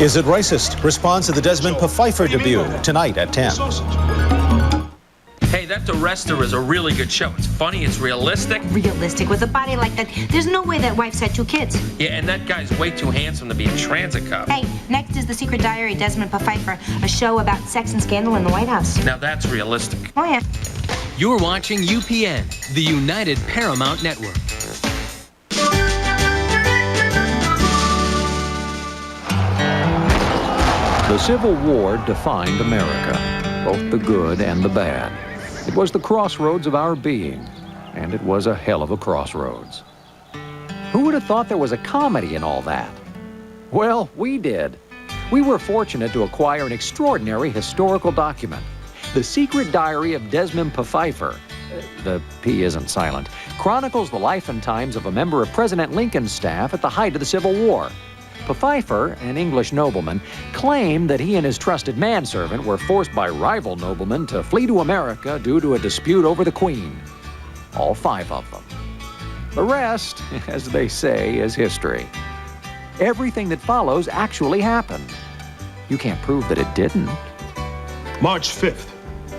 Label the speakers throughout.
Speaker 1: Is it racist? Response to the Desmond Pfeiffer debut tonight at 10.
Speaker 2: Hey, that The Rester is a really good show. It's funny, it's realistic.
Speaker 3: Realistic with a body like that. There's no way that wife's had 2 kids.
Speaker 2: Yeah, and that guy's way too handsome to be a transit cop.
Speaker 3: Hey, next is The Secret Diary, Desmond Pfeiffer, a show about sex and scandal in the White House.
Speaker 2: Now that's realistic.
Speaker 3: Oh, yeah.
Speaker 4: You're watching UPN, the United Paramount Network.
Speaker 5: The Civil War defined America, both the good and the bad. It was the crossroads of our being, and it was a hell of a crossroads. Who would have thought there was a comedy in all that? Well, we did. We were fortunate to acquire an extraordinary historical document. The Secret Diary of Desmond Pfeiffer, the P isn't silent, chronicles the life and times of a member of President Lincoln's staff at the height of the Civil War. Pfeiffer, an English nobleman, claimed that he and his trusted manservant were forced by rival noblemen to flee to America due to a dispute over the Queen. All 5 of them. The rest, as they say, is history. Everything that follows actually happened. You can't prove that it didn't.
Speaker 6: March 5th.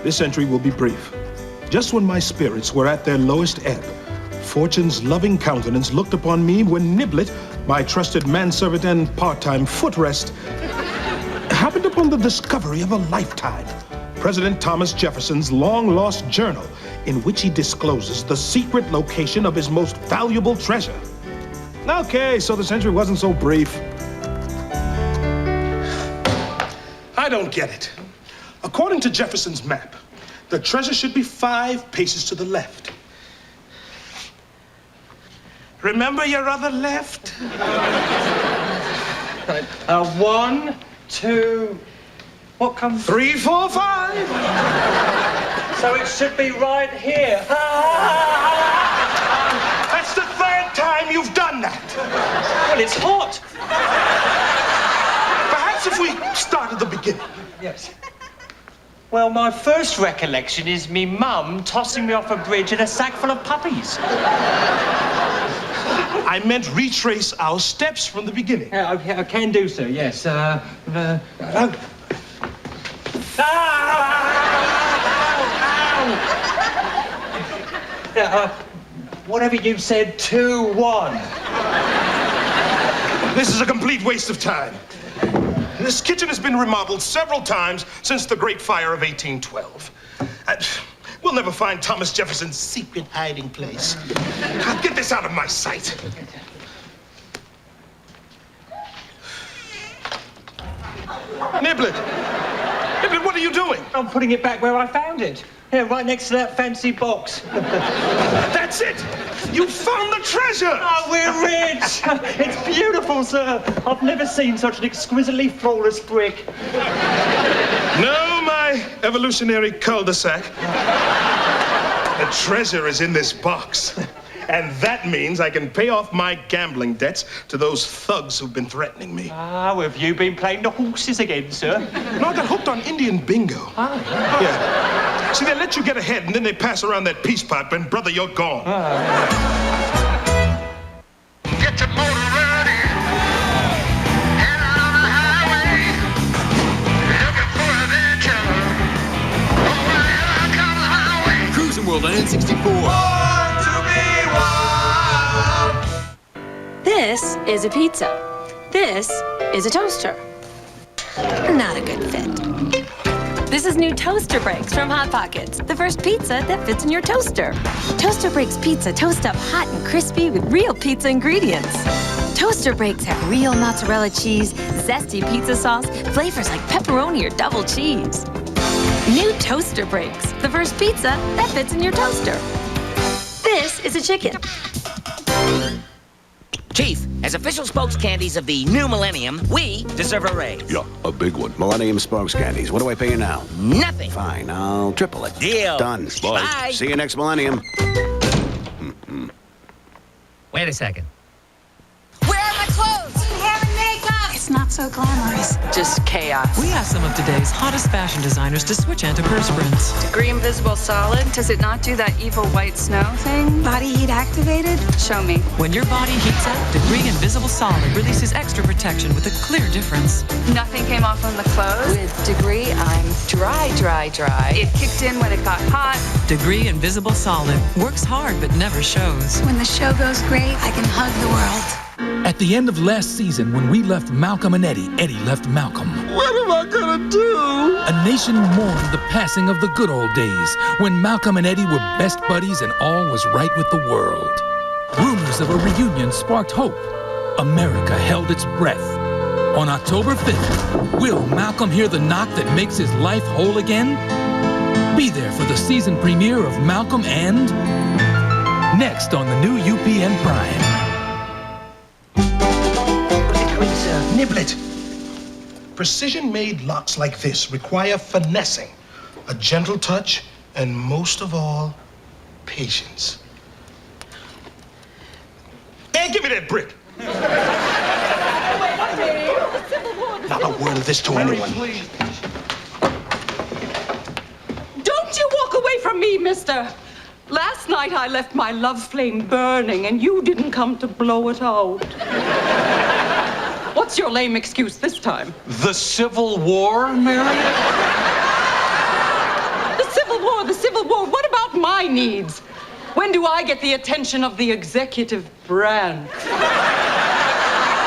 Speaker 6: This entry will be brief. Just when my spirits were at their lowest ebb, Fortune's loving countenance looked upon me when Niblet, my trusted manservant and part-time footrest, happened upon the discovery of a lifetime. President Thomas Jefferson's long-lost journal, in which he discloses the secret location of his most valuable treasure. Okay, so this entry wasn't so brief. I don't get it. According to Jefferson's map, the treasure should be 5 paces to the left. Remember your other left?
Speaker 7: 1, 2, what comes?
Speaker 6: 3, 4, 5.
Speaker 7: So it should be right here.
Speaker 6: That's the 3rd time you've done that.
Speaker 7: Well, it's hot.
Speaker 6: Perhaps if we start at the beginning.
Speaker 7: Yes. Well, my first recollection is me mum tossing me off a bridge in a sack full of puppies.
Speaker 6: I meant retrace our steps from the beginning.
Speaker 7: Yeah, I can do so, yes. Whatever you said, 2, 1.
Speaker 6: This is a complete waste of time. This kitchen has been remodeled several times since the Great Fire of 1812. We'll never find Thomas Jefferson's secret hiding place. I'll get this out of my sight. Niblet! Niblet, what are you doing?
Speaker 7: I'm putting it back where I found it. Here, right next to that fancy box.
Speaker 6: That's it! You found the treasure!
Speaker 7: Oh, we're rich! It's beautiful, sir. I've never seen such an exquisitely flawless brick.
Speaker 6: No, my evolutionary cul-de-sac. The treasure is in this box. And that means I can pay off my gambling debts to those thugs who've been threatening me.
Speaker 7: Ah, have you been playing the horses again, sir?
Speaker 6: No, I got hooked on Indian bingo.
Speaker 7: Ah.
Speaker 6: Yeah. See, they let you get ahead, and then they pass around that peace pipe, and brother, you're gone.
Speaker 8: Get your motor ready. Head out on the highway. Looking for adventure. Oh, well, comes my way.
Speaker 4: Cruising World on N64.
Speaker 9: This is a pizza. This is a toaster. Not a good fit. This is new Toaster Breaks from Hot Pockets, the first pizza that fits in your toaster. Toaster Breaks pizza toast up hot and crispy with real pizza ingredients. Toaster Breaks have real mozzarella cheese, zesty pizza sauce, flavors like pepperoni or double cheese. New Toaster Breaks, the first pizza that fits in your toaster. This is a chicken.
Speaker 10: Chief, as official spokes candies of the new millennium, we deserve a raise.
Speaker 11: Yeah, a big one. Millennium Spokes Candies. What do I pay you now?
Speaker 10: Nothing.
Speaker 11: Fine, I'll triple it.
Speaker 10: Deal.
Speaker 11: Done.
Speaker 10: Bye.
Speaker 11: See you next millennium.
Speaker 10: Wait a second.
Speaker 12: Where are my clothes? Hair and makeup. just not so glamorous.
Speaker 13: Just chaos.
Speaker 14: We asked some of today's hottest fashion designers to switch antiperspirants.
Speaker 13: Degree Invisible Solid. Does it not do that evil white snow thing?
Speaker 12: Body heat activated?
Speaker 13: Show me.
Speaker 14: When your body heats up, Degree Invisible Solid releases extra protection with a clear difference.
Speaker 13: Nothing came off on the clothes?
Speaker 15: With Degree, I'm dry.
Speaker 13: It kicked in when it got hot.
Speaker 14: Degree Invisible Solid works hard but never shows.
Speaker 12: When the show goes great, I can hug the world.
Speaker 16: At the end of last season, when we left Malcolm and Eddie, Eddie left Malcolm.
Speaker 8: What am I gonna do?
Speaker 16: A nation mourned the passing of the good old days, when Malcolm and Eddie were best buddies and all was right with the world. Rumors of a reunion sparked hope. America held its breath. On October 5th, will Malcolm hear the knock that makes his life whole again? Be there for the season premiere of Malcolm and... next on the new UPN Prime.
Speaker 6: Niblet. Precision-made locks like this require finessing, a gentle touch, and most of all, patience. Hey, give me that brick. Not a word of this to anyone.
Speaker 17: Don't you walk away from me, mister. Last night I left my love flame burning and you didn't come to blow it out. What's your lame excuse this time?
Speaker 7: The Civil War, Mary?
Speaker 17: The Civil War, the Civil War. What about my needs? When do I get the attention of the executive branch?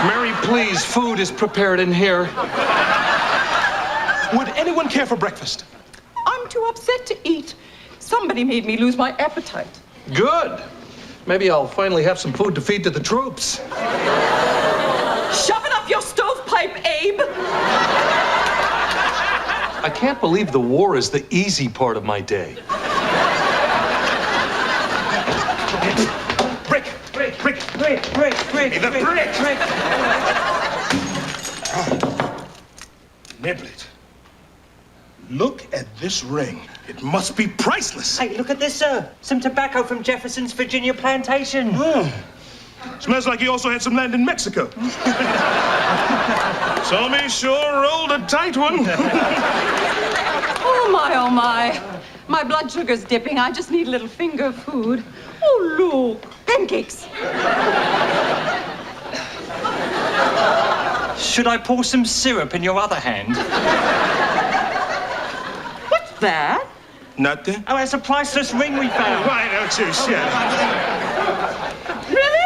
Speaker 7: Mary, please, food is prepared in here.
Speaker 6: Would anyone care for breakfast?
Speaker 17: I'm too upset to eat. Somebody made me lose my appetite.
Speaker 7: Good. Maybe I'll finally have some food to feed to the troops.
Speaker 17: Shove it up your stovepipe, Abe.
Speaker 7: I can't believe the war is the easy part of my day.
Speaker 6: Brick. The brick. Niblet. Look at this ring. It must be priceless.
Speaker 7: Hey, look at this, sir. Some tobacco from Jefferson's Virginia plantation.
Speaker 6: Oh. Smells like he also had some land in Mexico. Tommy sure rolled a tight one.
Speaker 17: Oh, my. My blood sugar's dipping. I just need a little finger food. Oh, look. Pancakes.
Speaker 7: Should I pour some syrup in your other hand?
Speaker 17: What's that?
Speaker 6: Nothing.
Speaker 7: Oh, it's a priceless ring we found.
Speaker 6: Why don't you shut up?
Speaker 17: Really?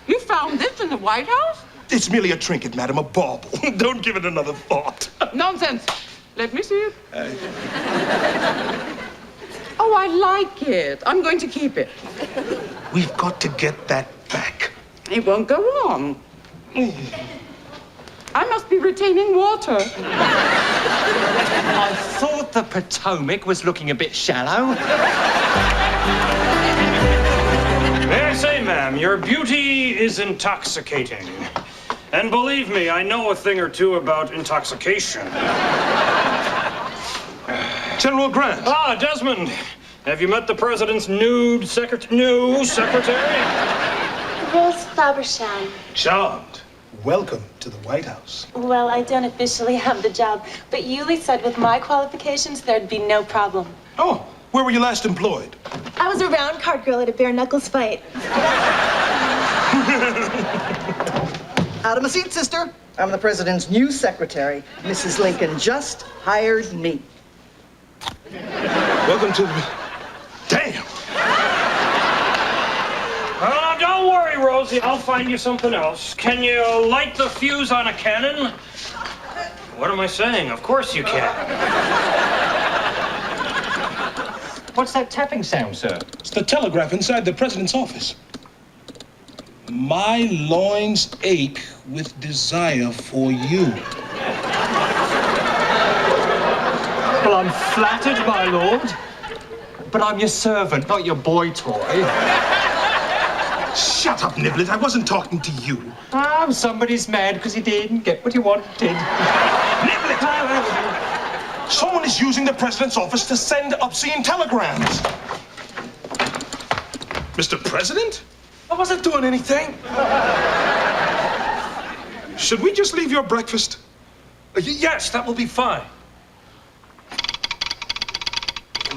Speaker 17: You found this in the White House?
Speaker 6: It's merely a trinket, madam, a bauble. Don't give it another thought.
Speaker 17: Nonsense. Let me see it. Oh, I like it. I'm going to keep it.
Speaker 6: We've got to get that back.
Speaker 17: It won't go wrong. I must be retaining water.
Speaker 7: I thought the Potomac was looking a bit shallow.
Speaker 18: May I say, ma'am, your beauty is intoxicating. And believe me, I know a thing or two about intoxication.
Speaker 6: General Grant.
Speaker 18: Ah, Desmond. Have you met the president's new secretary?
Speaker 19: Rose Fabersham.
Speaker 6: Charmed. Welcome to the White House.
Speaker 19: Well, I don't officially have the job, but Yuli said with my qualifications, there'd be no problem.
Speaker 6: Oh, where were you last employed?
Speaker 19: I was a round card girl at a bare knuckles fight.
Speaker 20: Out of my seat, sister. I'm the president's new secretary. Mrs. Lincoln just hired me.
Speaker 6: Welcome to the... Damn!
Speaker 18: Don't worry, Rosie. I'll find you something else. Can you light the fuse on a cannon? What am I saying? Of course you can.
Speaker 7: What's that tapping sound, sir?
Speaker 6: It's the telegraph inside the president's office. My loins ache with desire for you.
Speaker 7: Well, I'm flattered, my lord. But I'm your servant, not your boy toy.
Speaker 6: Shut up, Niblet. I wasn't talking to you.
Speaker 7: Oh, somebody's mad because he didn't get what he wanted.
Speaker 6: Niblet! Someone is using the president's office to send obscene telegrams. Mr. President? I wasn't doing anything. Should we just leave your breakfast?
Speaker 18: Yes, that will be fine.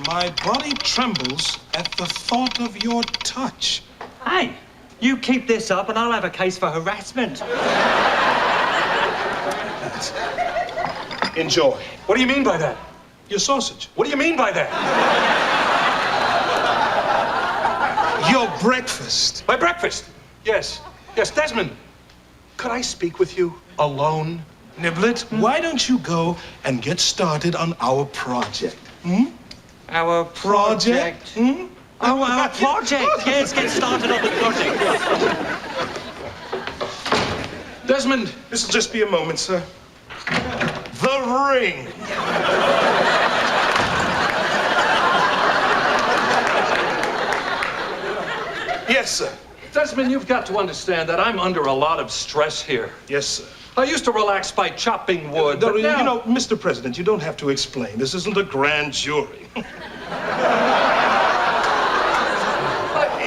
Speaker 6: My body trembles at the thought of your touch.
Speaker 7: Hey, you keep this up and I'll have a case for harassment.
Speaker 6: Enjoy.
Speaker 18: What do you mean by that?
Speaker 6: Your sausage.
Speaker 18: What do you mean by that?
Speaker 6: Your breakfast.
Speaker 18: My breakfast? Yes. Yes, Desmond. Could I speak with you alone?
Speaker 6: Niblet, why don't you go and get started on our project?
Speaker 7: Our project? Our project. Yes, get started on the project.
Speaker 6: Desmond, this will just be a moment, sir. The ring. Yes, sir.
Speaker 18: Desmond, you've got to understand that I'm under a lot of stress here.
Speaker 6: Yes, sir.
Speaker 18: I used to relax by chopping wood,
Speaker 6: No,
Speaker 18: but now...
Speaker 6: You know, Mr. President, you don't have to explain. This isn't a grand jury.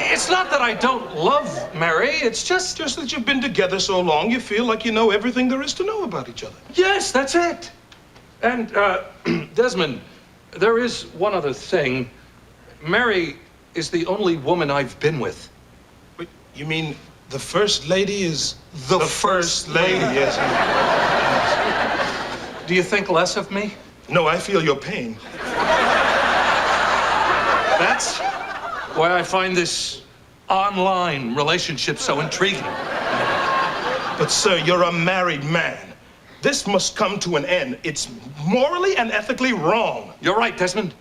Speaker 18: It's not that I don't love Mary, it's just
Speaker 6: that you've been together so long, you feel like you know everything there is to know about each other.
Speaker 18: Yes, that's it. And, Desmond, there is one other thing. Mary is the only woman I've been with.
Speaker 6: Wait, you mean the First Lady is the First Lady? Yes.
Speaker 18: Do you think less of me?
Speaker 6: No, I feel your pain.
Speaker 18: That's why I find this online relationship so intriguing.
Speaker 6: But, sir, you're a married man. This must come to an end. It's morally and ethically wrong.
Speaker 18: You're right, Desmond.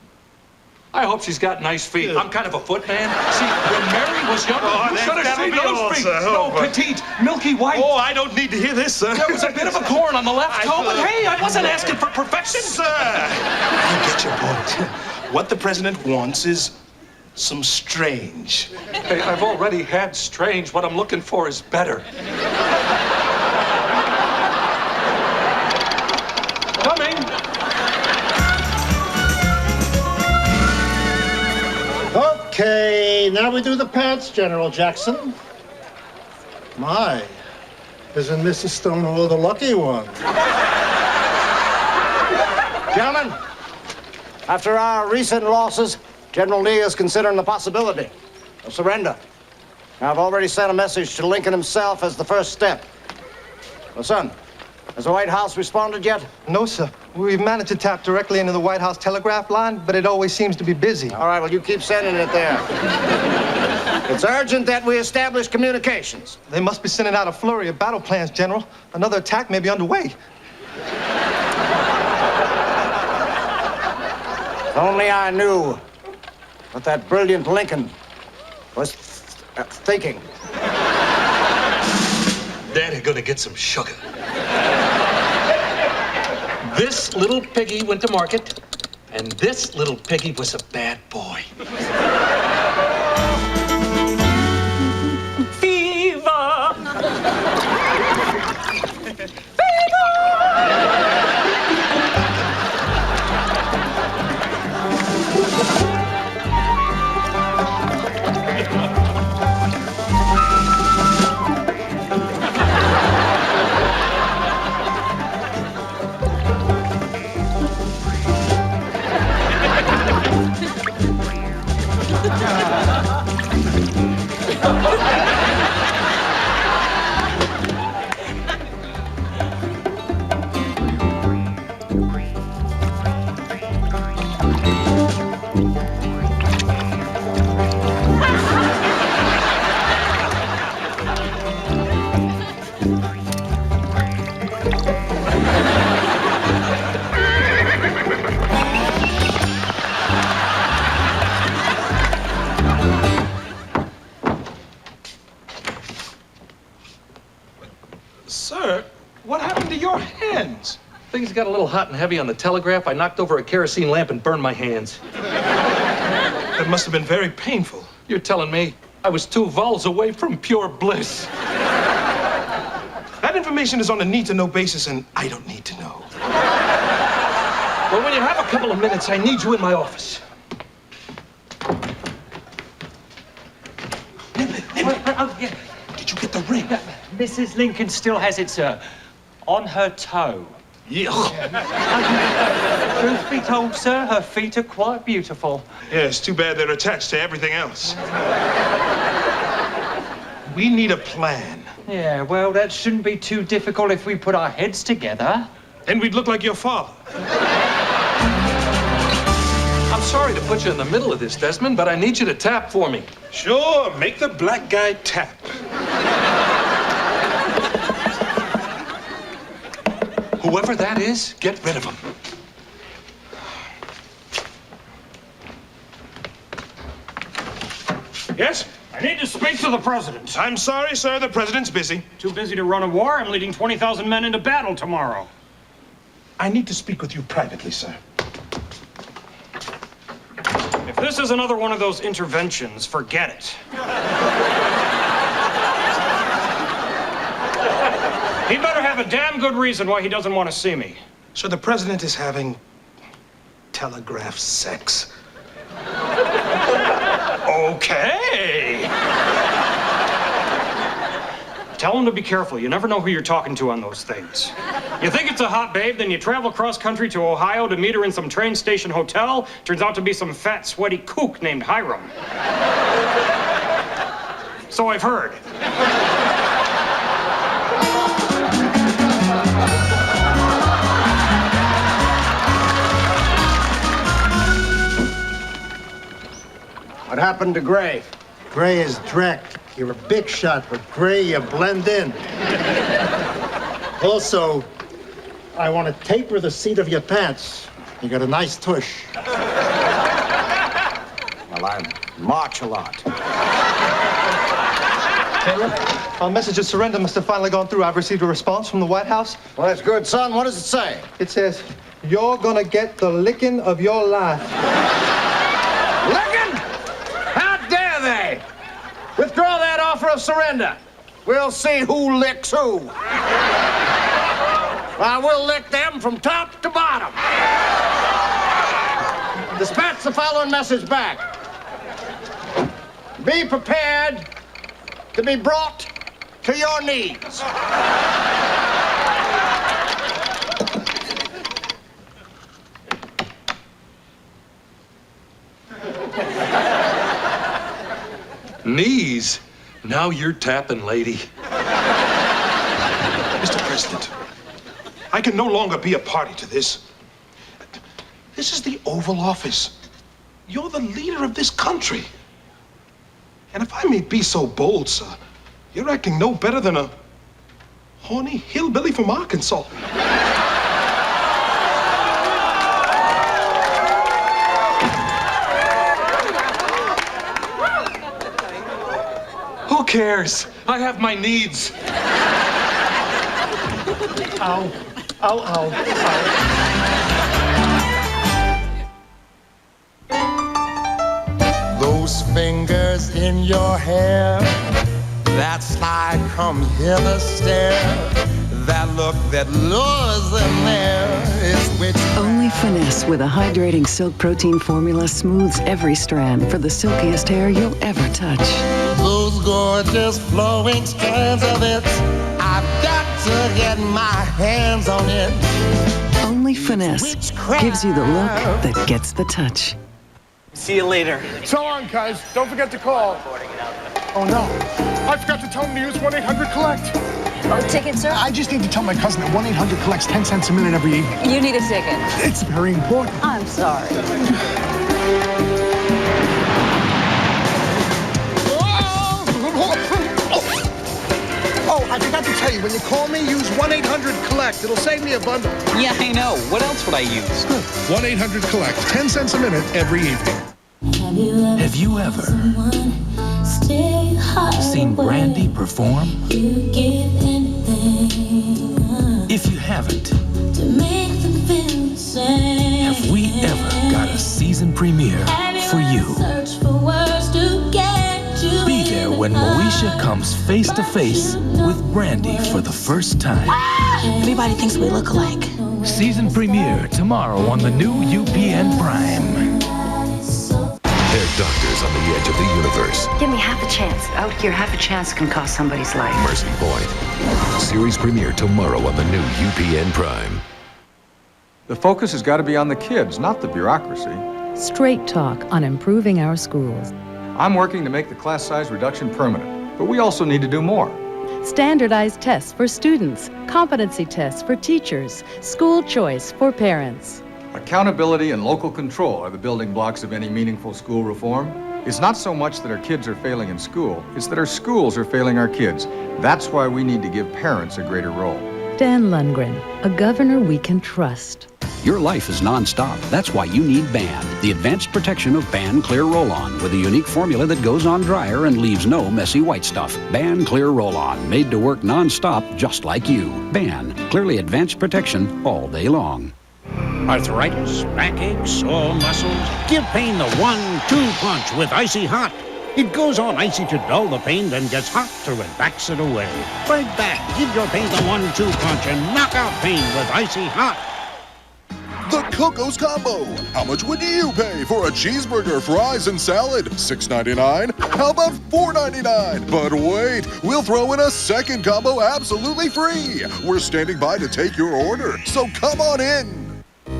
Speaker 18: I hope she's got nice feet. Yeah. I'm kind of a foot man. See, when Mary was younger, you should have seen those feet. No, petite, milky white.
Speaker 6: Oh, I don't need to hear this, sir.
Speaker 18: There was a bit of a corn on the left toe, but hey, I wasn't asking for perfection.
Speaker 6: Sir, I get your point. What the president wants is some strange.
Speaker 18: Hey, I've already had strange. What I'm looking for is better. Coming.
Speaker 21: Okay, now we do the pants, General Jackson. My, isn't Mrs. Stonewall the lucky one?
Speaker 22: Gentlemen, after our recent losses, General Lee is considering the possibility of surrender. I've already sent a message to Lincoln himself as the first step. Well, son, has the White House responded yet?
Speaker 23: No, sir. We've managed to tap directly into the White House telegraph line, but it always seems to be busy.
Speaker 22: All right, well, you keep sending it there. It's urgent that we establish communications.
Speaker 23: They must be sending out a flurry of battle plans, General. Another attack may be underway.
Speaker 22: If only I knew what that brilliant Lincoln was thinking.
Speaker 18: Daddy gonna get some sugar. This little piggy went to market, and this little piggy was a bad boy.
Speaker 7: Fever!
Speaker 6: Sir, what happened to your hands?
Speaker 18: Things got a little hot and heavy on the telegraph. I knocked over a kerosene lamp and burned my hands.
Speaker 6: That must have been very painful.
Speaker 18: You're telling me I was 2 vols away from pure bliss.
Speaker 6: That information is on a need-to-know basis, and I don't need to know.
Speaker 18: Well, when you have a couple of minutes, I need you in my office.
Speaker 7: Oh, yeah.
Speaker 6: Did you get the ring?
Speaker 7: Mrs. Lincoln still has it, sir. on her toe. Truth be told, sir, her feet are quite beautiful.
Speaker 6: Yeah, it's too bad they're attached to everything else. We need a plan.
Speaker 7: Yeah, well, that shouldn't be too difficult if we put our heads together.
Speaker 6: Then we'd look like your father.
Speaker 18: I'm sorry to put you in the middle of this, Desmond, but I need you to tap for me.
Speaker 6: Sure, make the black guy tap.
Speaker 18: Whoever that is, get rid of him.
Speaker 6: Yes?
Speaker 1: I need to speak to the president.
Speaker 6: I'm sorry, sir. The president's busy.
Speaker 1: Too busy to run a war. I'm leading 20,000 men into battle tomorrow.
Speaker 6: I need to speak with you privately, sir.
Speaker 1: If this is another one of those interventions, forget it. He better have a damn good reason why he doesn't want to see me.
Speaker 6: So the president is having telegraph sex.
Speaker 1: Okay. Tell him to be careful. You never know who you're talking to on those things. You think it's a hot babe, then you travel cross country to Ohio to meet her in some train station hotel. Turns out to be some fat, sweaty kook named Hiram. So I've heard.
Speaker 22: What happened to Gray?
Speaker 21: Gray is Drek. You're a big shot, but Gray, you blend in. Also, I want to taper the seat of your pants. You got a nice tush.
Speaker 22: Well, I march a lot.
Speaker 23: Taylor, our message of surrender must have finally gone through. I've received a response from the White House.
Speaker 22: Well, that's good, son. What does it say?
Speaker 23: It says, you're gonna get the licking of your life.
Speaker 22: Licking? How dare they? Withdraw that offer of surrender. We'll see who licks who. We'll lick them from top to bottom. Dispatch the following message back. Be prepared to be brought to your knees.
Speaker 18: Knees? Now you're tapping, lady.
Speaker 6: Mr. President, I can no longer be a party to this. This is the Oval Office. You're the leader of this country. And if I may be so bold, sir, you're acting no better than a horny hillbilly from Arkansas.
Speaker 18: Who cares? I have my needs.
Speaker 23: Ow, ow, ow, ow.
Speaker 8: Those fingers in your hair, that slide come hither stare, that look that lures them there is which.
Speaker 2: Only Finesse with a hydrating silk protein formula smooths every strand for the silkiest hair you'll ever touch.
Speaker 8: Those gorgeous flowing strands of it, I've got to get my hands on it.
Speaker 2: Only Finesse gives you the look that gets the touch.
Speaker 3: See you later.
Speaker 21: So long, guys. Don't forget to call. Oh, no. I forgot to tell him to use 1-800-COLLECT.
Speaker 12: Ticket, sir?
Speaker 21: I just need to tell my cousin that 1-800 collects 10 cents a minute every evening.
Speaker 12: You need a ticket.
Speaker 21: It's very important.
Speaker 12: I'm sorry.
Speaker 21: Oh, I forgot to tell you, when you call me, use 1-800-COLLECT. It'll save me a bundle.
Speaker 3: Yeah, I know. What else would I use?
Speaker 21: 1-800-COLLECT. 10 cents a minute every evening.
Speaker 16: Have you ever seen Brandy perform? If you haven't, have we ever got a season premiere for you? Be there when Moesha comes face to face with Brandy for the first time.
Speaker 12: Everybody thinks we look alike.
Speaker 16: Season premiere tomorrow on the new UPN Prime.
Speaker 4: They're doctors on the edge of the universe.
Speaker 12: Give me half a chance. Out here, half a chance can cost somebody's life.
Speaker 4: Mercy Point. Series premiere tomorrow on the new UPN Prime.
Speaker 5: The focus has got to be on the kids, not the bureaucracy.
Speaker 9: Straight talk on improving our schools.
Speaker 5: I'm working to make the class size reduction permanent, but we also need to do more.
Speaker 9: Standardized tests for students, competency tests for teachers, school choice for parents.
Speaker 5: Accountability and local control are the building blocks of any meaningful school reform. It's not so much that our kids are failing in school, it's that our schools are failing our kids. That's why we need to give parents a greater role.
Speaker 9: Dan Lundgren, a governor we can trust.
Speaker 11: Your life is non-stop. That's why you need BAN, the advanced protection of BAN Clear Roll-On, with a unique formula that goes on dryer and leaves no messy white stuff. BAN Clear Roll-On, made to work non-stop just like you. BAN, clearly advanced protection all day long.
Speaker 24: Arthritis, backache, sore muscles? Give pain the 1-2 punch with Icy Hot. It goes on icy to dull the pain, then gets hot to relax it away. Right back, give your pain the 1-2 punch and knock out pain with Icy Hot.
Speaker 25: The Coco's Combo. How much would you pay for a cheeseburger, fries, and salad? $6.99? How about $4.99? But wait, we'll throw in a second combo absolutely free. We're standing by to take your order, so come on in.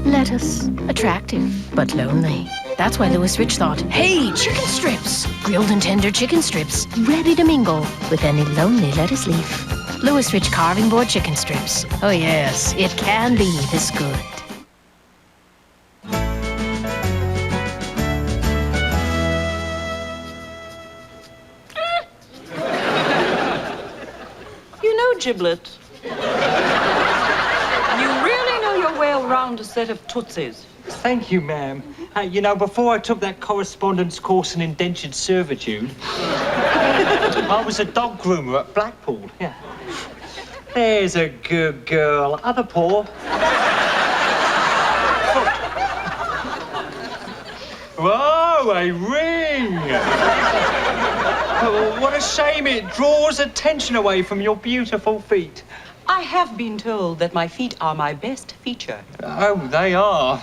Speaker 26: Lettuce, attractive, but lonely. That's why Louis Rich thought, hey, chicken strips. Grilled and tender chicken strips, ready to mingle with any lonely lettuce leaf. Louis Rich carving board chicken strips. Oh yes, it can be this good.
Speaker 17: You know, Giblet, you really know your way around a set of tootsies.
Speaker 7: Thank you, ma'am. You know, before I took that correspondence course in indentured servitude, I was a dog groomer at Blackpool. Yeah. There's a good girl. Other paw. Whoa, a ring! Oh, what a shame it draws attention away from your beautiful feet.
Speaker 17: I have been told that my feet are my best feature.
Speaker 7: Oh, they are.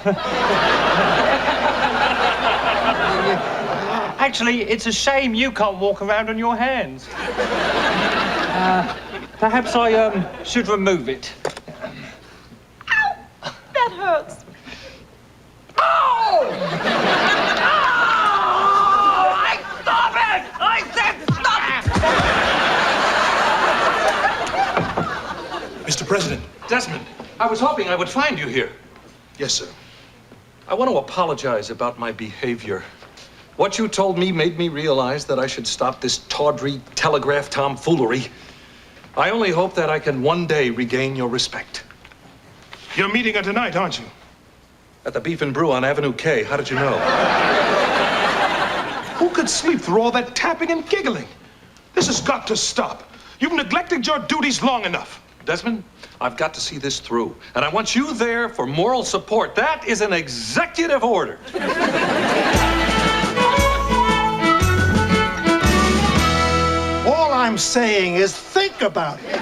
Speaker 7: Actually, it's a shame you can't walk around on your hands. Perhaps I should remove it.
Speaker 17: Ow! That hurts.
Speaker 7: Oh! I stop it! I said stop!
Speaker 6: Mr. President.
Speaker 18: Desmond, I was hoping I would find you here.
Speaker 6: Yes, sir.
Speaker 18: I want to apologize about my behavior. What you told me made me realize that I should stop this tawdry telegraph tomfoolery. I only hope that I can one day regain your respect.
Speaker 6: You're meeting her tonight, aren't you?
Speaker 18: At the Beef and Brew on Avenue K. How did you know?
Speaker 6: Who could sleep through all that tapping and giggling? This has got to stop. You've neglected your duties long enough.
Speaker 18: Desmond, I've got to see this through, and I want you there for moral support. That is an executive order.
Speaker 21: All I'm saying is think about it.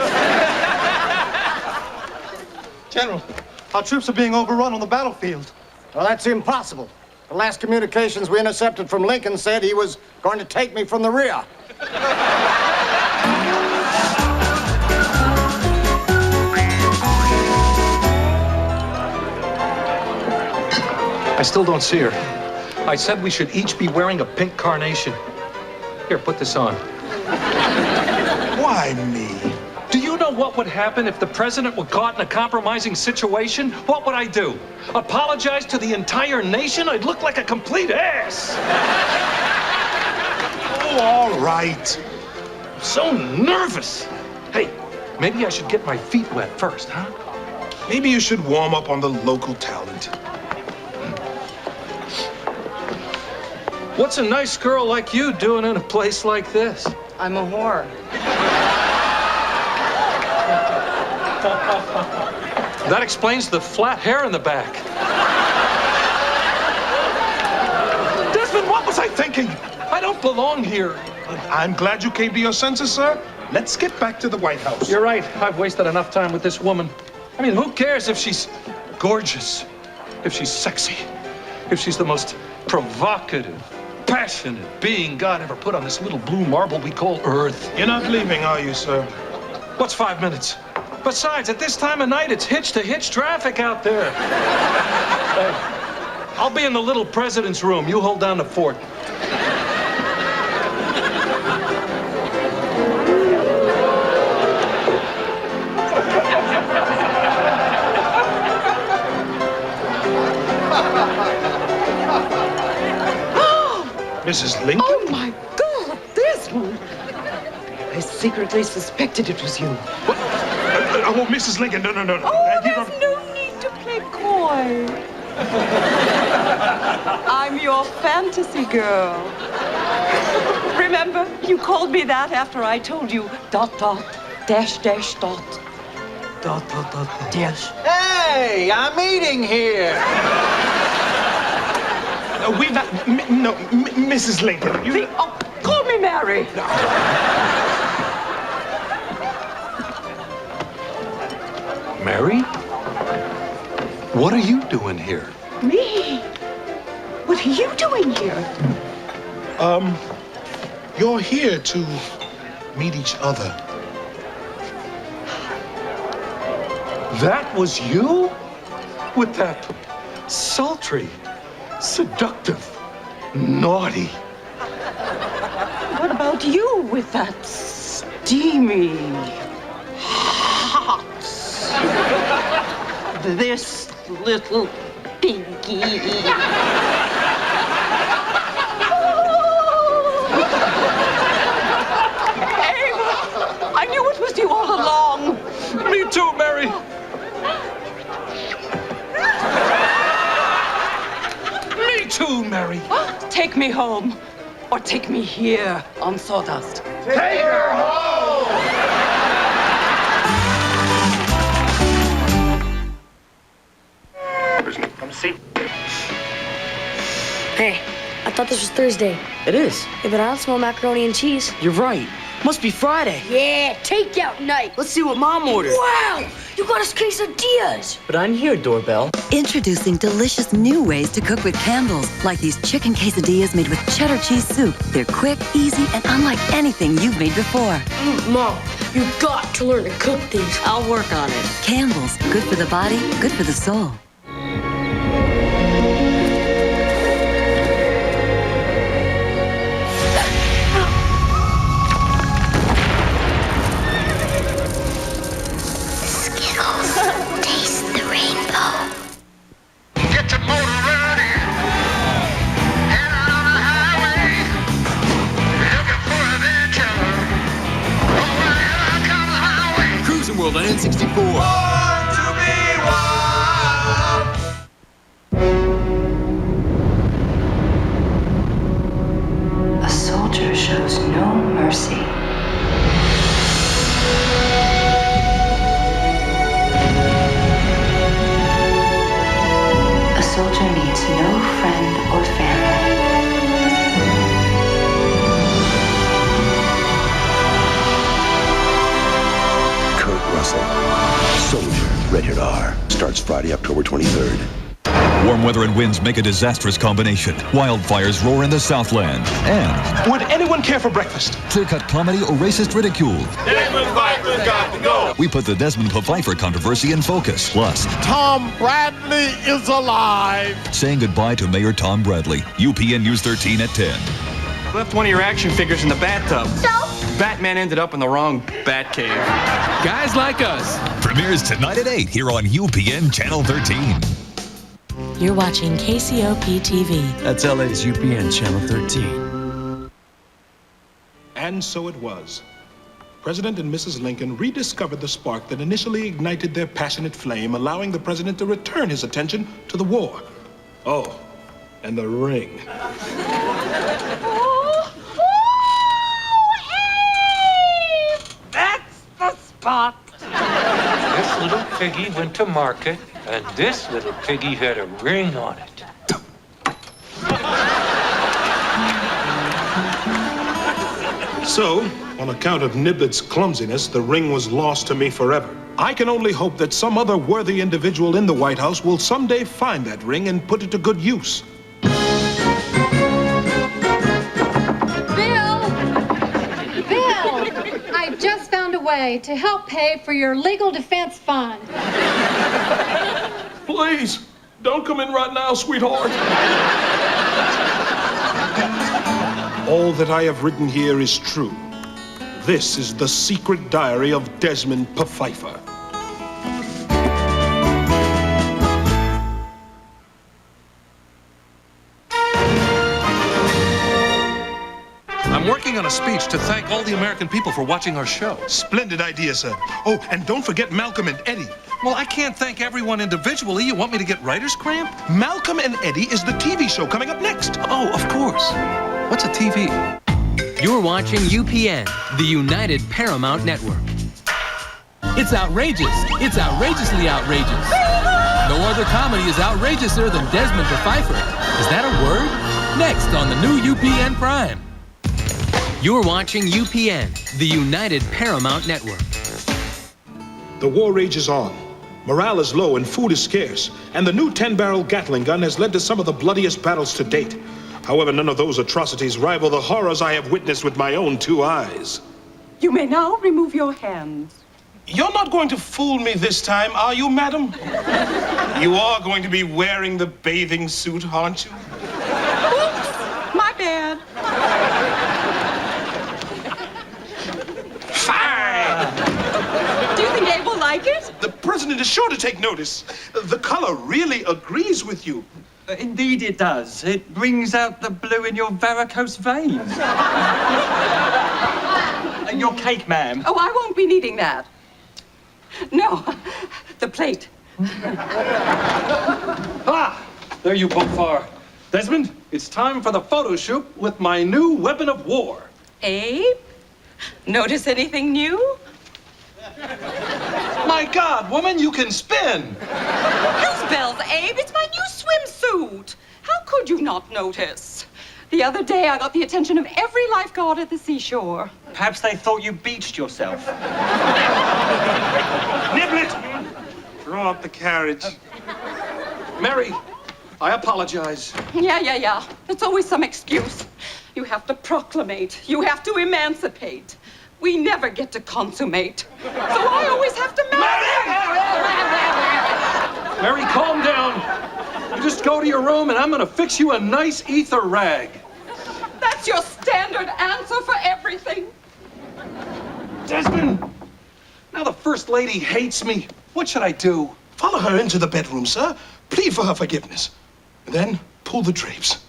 Speaker 23: General, our troops are being overrun on the battlefield.
Speaker 22: Well, that's impossible. The last communications we intercepted from Lincoln said he was going to take me from the rear.
Speaker 18: I still don't see her. I said we should each be wearing a pink carnation. Here, put this on.
Speaker 6: Why me?
Speaker 18: Do you know what would happen if the president were caught in a compromising situation? What would I do? Apologize to the entire nation? I'd look like a complete ass.
Speaker 6: Oh, all right.
Speaker 18: I'm so nervous. Hey, maybe I should get my feet wet first, huh?
Speaker 6: Maybe you should warm up on the local talent.
Speaker 18: What's a nice girl like you doing in a place like this?
Speaker 17: I'm a whore.
Speaker 18: That explains the flat hair in the back. Desmond, what was I thinking? I don't belong here.
Speaker 6: I'm glad you came to your senses, sir. Let's get back to the White House.
Speaker 18: You're right. I've wasted enough time with this woman. I mean, who cares if she's gorgeous, if she's sexy, if she's the most provocative, passionate passionate being God ever put on this little blue marble we call Earth.
Speaker 6: You're not leaving, are you, sir?
Speaker 18: What's 5 minutes? Besides, at this time of night, it's hitch-to-hitch traffic out there. I'll be in the little president's room. You hold down the fort.
Speaker 6: Mrs. Lincoln?
Speaker 17: Oh, my God, Desmond! I secretly suspected it was you.
Speaker 6: What? Oh, Mrs. Lincoln, no.
Speaker 17: Oh, there's no need to play coy. I'm your fantasy girl. Remember, you called me that after I told you ... dash, dash.
Speaker 3: Hey, I'm eating here.
Speaker 6: We've not... No, Mrs. Lincoln, you...
Speaker 17: Oh, call me Mary.
Speaker 18: Mary? What are you doing here?
Speaker 17: Me? What are you doing here?
Speaker 6: You're here to meet each other.
Speaker 18: That was you? With that sultry, seductive, naughty.
Speaker 17: What about you with that steamy, hot, this little piggy? I knew it was you all along.
Speaker 18: Me too, Mary. Me too, Mary.
Speaker 17: Take me home, or take me here on sawdust.
Speaker 8: Take her home!
Speaker 10: Come see.
Speaker 13: Hey, I thought this was Thursday.
Speaker 10: It is.
Speaker 13: Yeah, but I don't smell macaroni and cheese.
Speaker 10: You're right. Must be Friday.
Speaker 13: Yeah, takeout night.
Speaker 10: Let's see what Mom ordered.
Speaker 13: Wow, you got us quesadillas.
Speaker 10: But I'm here, doorbell.
Speaker 14: Introducing delicious new ways to cook with candles, like these chicken quesadillas made with cheddar cheese soup. They're quick, easy, and unlike anything you've made before.
Speaker 13: Mom, you got to learn to cook these.
Speaker 10: I'll work on it.
Speaker 14: Candles, good for the body, good for the soul.
Speaker 4: World on N64.
Speaker 8: Born to be wild.
Speaker 12: A soldier shows no mercy. A soldier needs no friend or family.
Speaker 15: Soldier, rated R. Starts Friday, October 23rd.
Speaker 19: Warm weather and winds make a disastrous combination. Wildfires roar in the Southland. And
Speaker 6: would anyone care for breakfast?
Speaker 19: Clear-cut comedy or racist ridicule?
Speaker 8: Desmond Pfeiffer's got to go.
Speaker 19: We put the Desmond Pfeiffer controversy in focus. Plus,
Speaker 8: Tom Bradley is alive.
Speaker 19: saying goodbye to Mayor Tom Bradley. UPN News 13 at 10.
Speaker 3: Left one of your action figures in the bathtub.
Speaker 13: So?
Speaker 3: Batman ended up in the wrong Batcave.
Speaker 16: Guys like us.
Speaker 19: Premieres tonight at 8 here on UPN Channel 13.
Speaker 9: You're watching KCOP TV.
Speaker 10: That's LA's UPN Channel 13.
Speaker 6: And so it was. President and Mrs. Lincoln rediscovered the spark that initially ignited their passionate flame, allowing the president to return his attention to the war. Oh, and the ring.
Speaker 7: That's the spot. This little piggy went to market, and this little piggy had a ring on it.
Speaker 6: So, on account of Niblet's clumsiness, the ring was lost to me forever. I can only hope that some other worthy individual in the White House will someday find that ring and put it to good use.
Speaker 1: way to help pay for your legal defense fund.
Speaker 6: Please, don't come in right now, sweetheart. All that I have written here is true. This is the secret diary of Desmond Pfeiffer.
Speaker 18: I'm working on a speech to thank all the American people for watching our show.
Speaker 6: Splendid idea, sir. Oh, and don't forget Malcolm and Eddie.
Speaker 18: Well, I can't thank everyone individually. You want me to get writer's cramp?
Speaker 6: Malcolm and Eddie is the TV show coming up next.
Speaker 18: Oh, of course. What's a TV?
Speaker 2: You're watching UPN, the United Paramount Network.
Speaker 16: It's outrageous. It's outrageously outrageous. No other comedy is outrageouser than Desmond Pfeiffer. Is that a word? Next on the new UPN Prime.
Speaker 2: You're watching UPN, the United Paramount Network.
Speaker 6: The war rages on. Morale is low and food is scarce. And the new 10-barrel Gatling gun has led to some of the bloodiest battles to date. However, none of those atrocities rival the horrors I have witnessed with my own 2 eyes.
Speaker 17: You may now remove your hands.
Speaker 6: You're not going to fool me this time, are you, madam? You are going to be wearing the bathing suit, aren't you?
Speaker 17: Oops, my bad.
Speaker 6: Fine!
Speaker 17: Do you think Abe will like it?
Speaker 6: The president is sure to take notice. The color really agrees with you.
Speaker 7: Indeed it does. It brings out the blue in your varicose veins. Your cake, ma'am.
Speaker 17: Oh, I won't be needing that. No, the plate.
Speaker 18: Ah, there you both are. Desmond, it's time for the photo shoot with my new weapon of war.
Speaker 17: Abe, notice anything new?
Speaker 18: My God, woman, you can spin.
Speaker 17: Whose bells, Abe? It's my new swimsuit. How could you not notice? The other day, I got the attention of every lifeguard at the seashore.
Speaker 7: Perhaps they thought you beached yourself.
Speaker 6: Niblet! Draw up the carriage.
Speaker 18: Mary, I apologize.
Speaker 17: Yeah. It's always some excuse. You have to proclamate. You have to emancipate. We never get to consummate. So I always have to marry.
Speaker 18: Mary, calm down. You just go to your room and I'm gonna fix you a nice ether rag.
Speaker 17: That's your standard answer for everything.
Speaker 18: Desmond! Now the First Lady hates me. What should I do?
Speaker 6: Follow her into the bedroom, sir. Plead for her forgiveness. And then pull the drapes.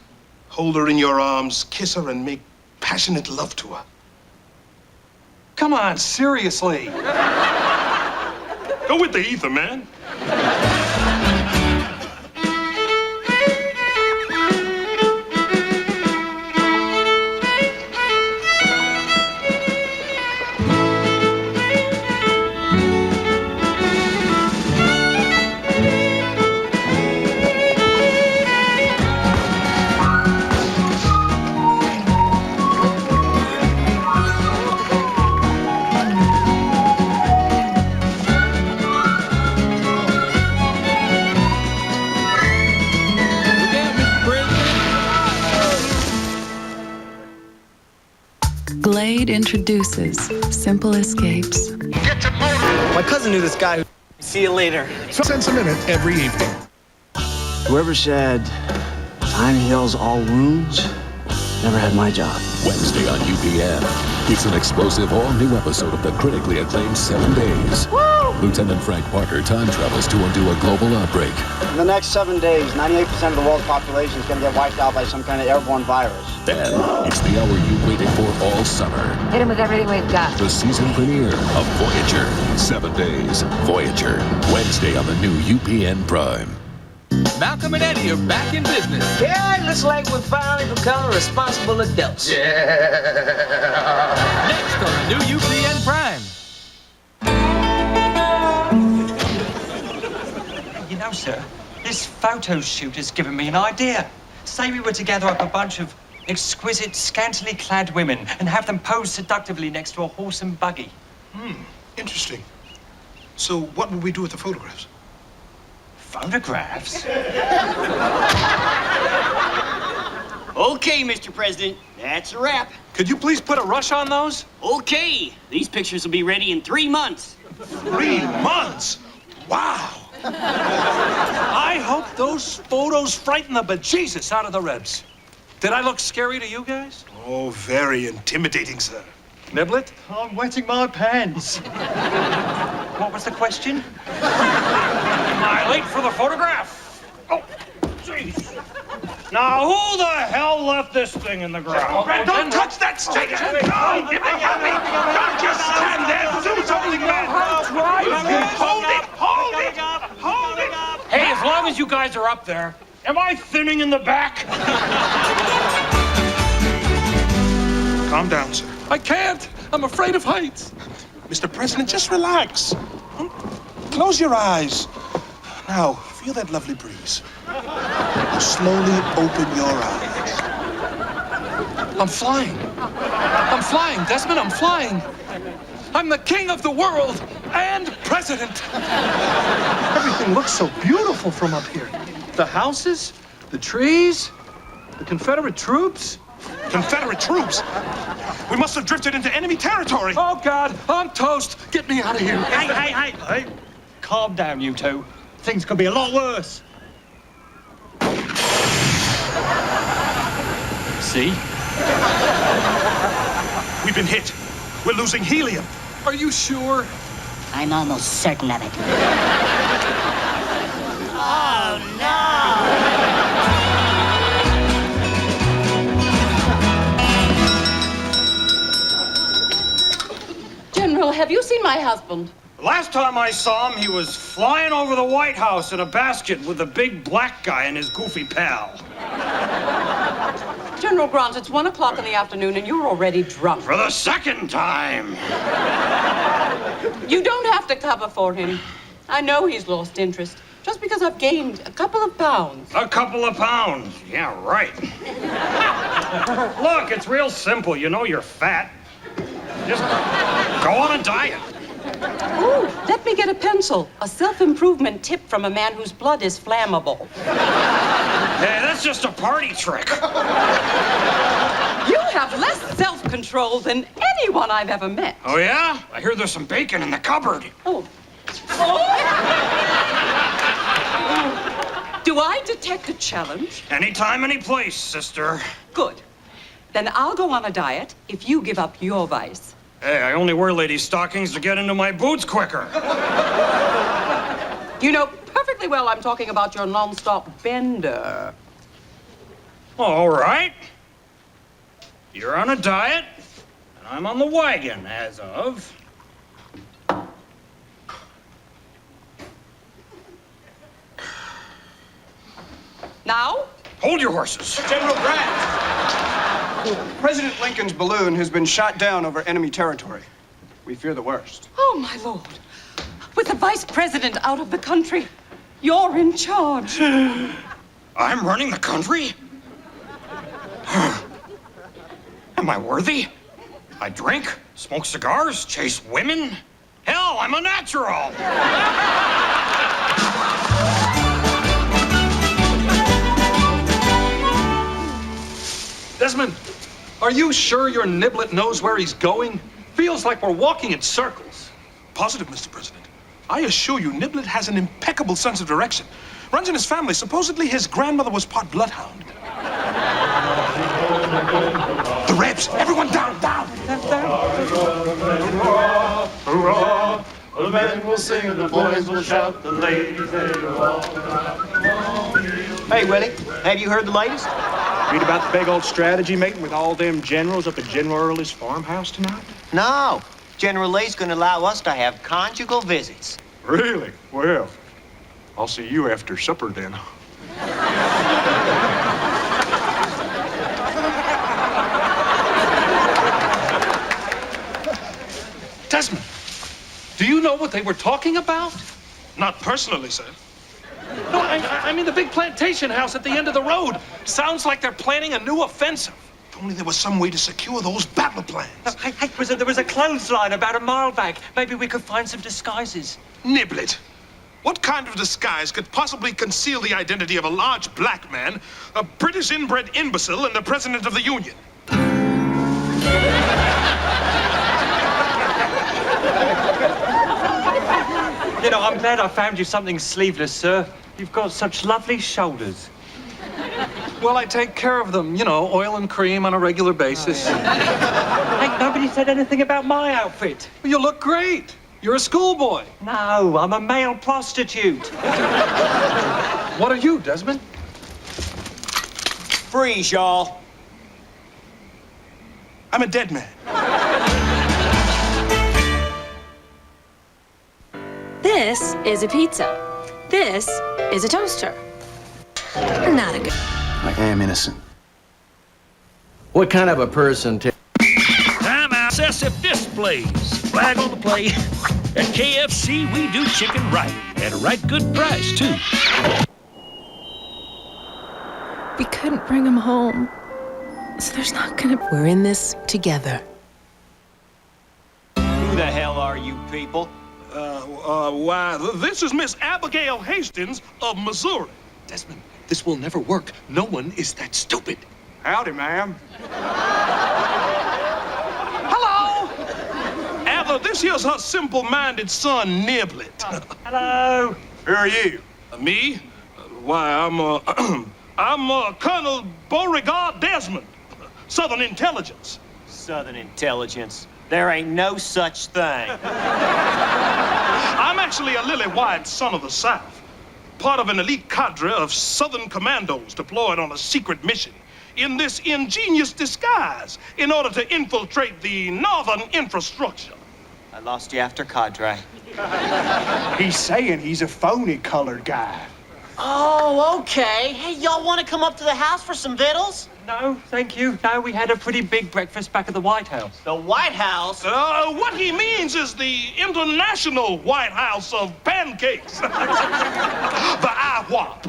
Speaker 6: Hold her in your arms, kiss her, and make passionate love to her.
Speaker 18: Come on, seriously.
Speaker 6: Go with the ether, man.
Speaker 9: Glade introduces Simple Escapes.
Speaker 10: My cousin knew this guy who... See you later.
Speaker 25: Cents a minute every evening.
Speaker 5: Whoever said time heals all wounds never had my job.
Speaker 4: Wednesday on UPN. It's an explosive all-new episode of the critically acclaimed 7 Days.
Speaker 5: Woo!
Speaker 4: Lieutenant Frank Parker time travels to undo a global outbreak.
Speaker 5: In the next 7 days, 98% of the world's population is going to get wiped out by some kind of airborne virus.
Speaker 4: Then, it's the hour you've waited for all summer.
Speaker 12: Hit him with everything we've got.
Speaker 4: The season premiere of Voyager. 7 Days. Voyager. Wednesday on the new UPN Prime.
Speaker 16: Malcolm and Eddie are back in business.
Speaker 10: Yeah, it looks like we've finally become responsible adults.
Speaker 16: Next on the new UPN Prime.
Speaker 7: You know, sir, this photo shoot has given me an idea. Say we were to gather up a bunch of exquisite, scantily clad women and have them pose seductively next to a horse and buggy.
Speaker 6: Interesting. So what would we do with the photographs?
Speaker 7: Photographs?
Speaker 10: Okay, Mr. President, that's a wrap.
Speaker 18: Could you please put a rush on those?
Speaker 11: Okay. These pictures will be ready in 3 months.
Speaker 18: 3 months? Wow. I hope those photos frighten the bejesus out of the Rebs. Did I look scary to you guys?
Speaker 6: Oh, very intimidating, sir.
Speaker 18: Niblet?
Speaker 7: I'm wetting my pants.
Speaker 18: What was the question? Am I late for the photograph? Oh, jeez.
Speaker 7: Now, who the hell left this thing in the ground?
Speaker 18: Don't touch that stick! Don't just stand there! Do something, man! Hold it! Hold it! Hold it!
Speaker 7: Hey, as long as you guys are up there, am I thinning in the back?
Speaker 6: Calm down, sir.
Speaker 18: I can't! I'm afraid of heights!
Speaker 6: Mr. President, just relax. Close your eyes. Now, feel that lovely breeze. Slowly open your eyes.
Speaker 18: I'm flying. I'm flying, Desmond, I'm flying. I'm the king of the world and president. Everything looks so beautiful from up here. The houses, the trees, the Confederate troops.
Speaker 6: Confederate troops? We must have drifted into enemy territory.
Speaker 18: Oh, God, I'm toast. Get me out of here.
Speaker 7: Hey. Calm down, you two. Things could be a lot worse.
Speaker 18: See?
Speaker 6: We've been hit. We're losing helium.
Speaker 18: Are you sure?
Speaker 12: I'm almost certain of it.
Speaker 8: Oh, no!
Speaker 17: General, have you seen my husband?
Speaker 7: Last time I saw him, he was flying over the White House in a basket with the big black guy and his goofy pal.
Speaker 17: General Grant, it's 1 o'clock in the afternoon and you're already drunk.
Speaker 7: For the second time.
Speaker 17: You don't have to cover for him. I know he's lost interest, just because I've gained a couple of pounds.
Speaker 7: A couple of pounds? Yeah, right. Look, it's real simple. You know you're fat. Just go on a diet.
Speaker 17: Ooh, let me get a pencil. A self-improvement tip from a man whose blood is flammable.
Speaker 7: Hey, that's just a party trick.
Speaker 17: You have less self-control than anyone I've ever met.
Speaker 7: Oh, yeah? I hear there's some bacon in the cupboard.
Speaker 17: Oh. Do I detect a challenge?
Speaker 7: Anytime, any place, sister. Good.
Speaker 17: Then I'll go on a diet if you give up your vice.
Speaker 7: Hey, I only wear ladies' stockings to get into my boots quicker.
Speaker 17: You know perfectly well I'm talking about your non-stop bender.
Speaker 7: All right. You're on a diet, and I'm on the wagon as of...
Speaker 17: Now?
Speaker 7: Hold your horses.
Speaker 3: General Grant! President Lincoln's balloon has been shot down over enemy territory. We fear the worst.
Speaker 17: Oh, my lord. With the vice president out of the country, you're in charge.
Speaker 7: I'm running the country? Am I worthy? I drink, smoke cigars, chase women. Hell, I'm a natural.
Speaker 18: Desmond, are you sure your Niblet knows where he's going? Feels like we're walking in circles.
Speaker 6: Positive, Mr. President. I assure you, Niblet has an impeccable sense of direction. Runs in his family. Supposedly his grandmother was part bloodhound. The Rebs! Everyone down!
Speaker 8: Hurrah! The men will sing and the boys will shout, the ladies they will all.
Speaker 3: Hey, Willie, have you heard the latest? Read about the big old strategy meeting with all them generals up at General Early's farmhouse tonight?
Speaker 10: No. General Lee's going to allow us to have conjugal visits.
Speaker 3: Really? Well, I'll see you after supper then.
Speaker 18: Desmond, do you know what they were talking about?
Speaker 6: Not personally, sir.
Speaker 18: No, I mean the big plantation house at the end of the road. Sounds like they're planning a new offensive.
Speaker 6: If only there was some way to secure those battle plans.
Speaker 7: There was a clothesline about a mile back. Maybe we could find some disguises.
Speaker 6: Niblet. What kind of disguise could possibly conceal the identity of a large black man, a British inbred imbecile, and the President of the Union?
Speaker 7: You know, I'm glad I found you something sleeveless, sir. You've got such lovely shoulders.
Speaker 18: Well, I take care of them, you know, oil and cream on a regular basis.
Speaker 7: Hey, nobody said anything about my outfit.
Speaker 18: You look great. You're a schoolboy.
Speaker 7: No, I'm a male prostitute.
Speaker 18: What are you, Desmond?
Speaker 3: Freeze, y'all.
Speaker 6: I'm a dead man.
Speaker 20: This is a pizza. This is a toaster. Not a good.
Speaker 5: I am innocent.
Speaker 10: What kind of a person
Speaker 21: Time out. Excessive displays. Flag on the play. At KFC, we do chicken right. At a right good price, too.
Speaker 22: We couldn't bring him home. So there's not gonna...
Speaker 23: We're in this together.
Speaker 3: Who the hell are you people?
Speaker 6: Why, this is Miss Abigail Hastings of Missouri.
Speaker 18: Desmond, this will never work. No one is that stupid.
Speaker 3: Howdy, ma'am.
Speaker 6: Hello! Adler, this here's her simple-minded son, Niblet.
Speaker 7: Hello.
Speaker 3: Who are you?
Speaker 6: Me? Why, I'm Colonel Beauregard Desmond, Southern Intelligence.
Speaker 3: Southern Intelligence. There ain't no such thing.
Speaker 6: I'm actually a lily-white son of the South, part of an elite cadre of Southern commandos deployed on a secret mission in this ingenious disguise in order to infiltrate the Northern infrastructure.
Speaker 3: I lost you after cadre.
Speaker 24: He's saying he's a phony colored guy.
Speaker 11: Oh, okay. Hey, y'all want to come up to the house for some victuals?
Speaker 7: No, thank you. No, we had a pretty big breakfast back at the White House.
Speaker 11: The White House?
Speaker 6: What he means is the International White House of Pancakes. The IWHOP.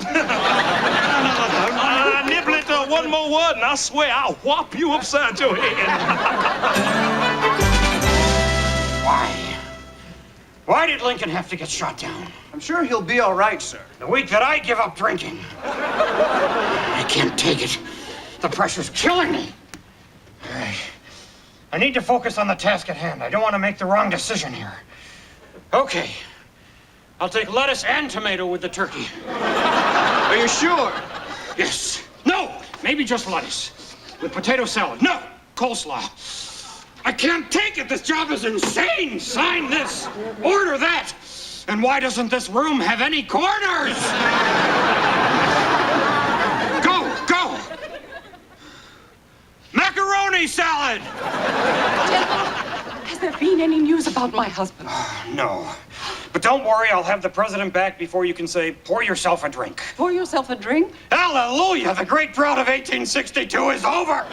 Speaker 6: Niblet, one more word, and I swear I'll whop you upside your head.
Speaker 26: Why did Lincoln have to get shot down?
Speaker 24: I'm sure he'll be all right, sir.
Speaker 26: The week that I give up drinking. I can't take it. The pressure's killing me. I need to focus on the task at hand. I don't want to make the wrong decision here. Okay. I'll take lettuce and tomato with the turkey.
Speaker 24: Are you sure?
Speaker 26: Yes. No, maybe just lettuce. With potato salad. No, coleslaw. I can't take it. This job is insane. Sign this. Order that. And why doesn't this room have any corners? Go. Macaroni salad.
Speaker 17: Has there been any news about my husband?
Speaker 26: No. But don't worry, I'll have the president back before you can say, pour yourself a drink.
Speaker 17: Pour yourself a drink?
Speaker 26: Hallelujah! The great drought of 1862 is over.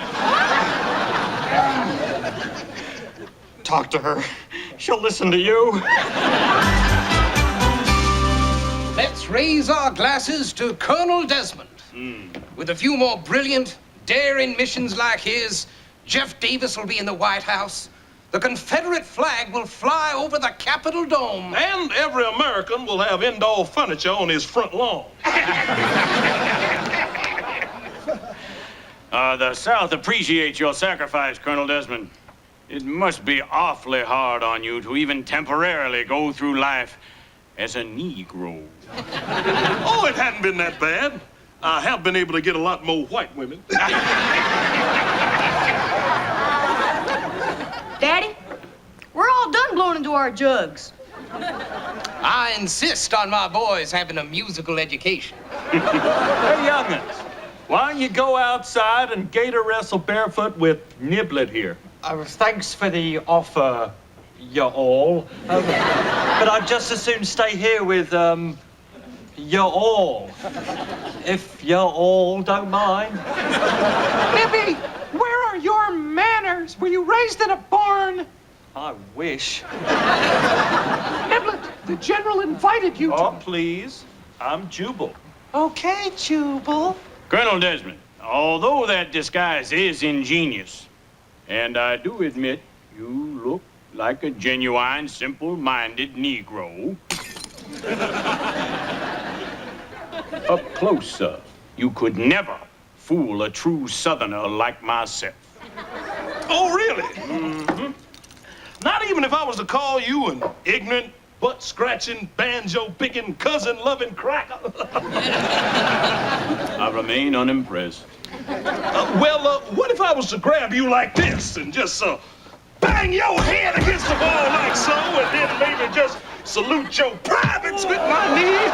Speaker 26: Talk to her. She'll listen to you.
Speaker 10: Let's raise our glasses to Colonel Desmond. With a few more brilliant, daring missions like his, Jeff Davis will be in the White House. The Confederate flag will fly over the Capitol Dome.
Speaker 6: And every American will have indoor furniture on his front lawn.
Speaker 27: The South appreciates your sacrifice, Colonel Desmond. It must be awfully hard on you to even temporarily go through life as a Negro.
Speaker 6: Oh, it hadn't been that bad. I have been able to get a lot more white women.
Speaker 13: Daddy, we're all done blowing into our jugs.
Speaker 10: I insist on my boys having a musical education.
Speaker 21: Hey, young'uns, why don't you go outside and gator wrestle barefoot with Niblet here?
Speaker 7: Thanks for the offer, y'all. But I'd just as soon stay here with, y'all. If y'all don't mind.
Speaker 28: Nibby, where are your manners? Were you raised in a barn?
Speaker 7: I wish.
Speaker 28: Niblet, the general invited you to...
Speaker 21: Oh, please. I'm Jubal.
Speaker 28: Okay, Jubal.
Speaker 27: Colonel Desmond, although that disguise is ingenious, and I do admit you look like a genuine, simple-minded Negro, up close, sir, you could never fool a true Southerner like myself.
Speaker 6: Oh, really? Mm-hmm. Not even if I was to call you an ignorant, butt-scratching, banjo-picking, cousin-loving cracker.
Speaker 27: I remain unimpressed.
Speaker 6: What if I was to grab you like this and just bang your head against the wall like so, and then maybe just salute your privates with my knee?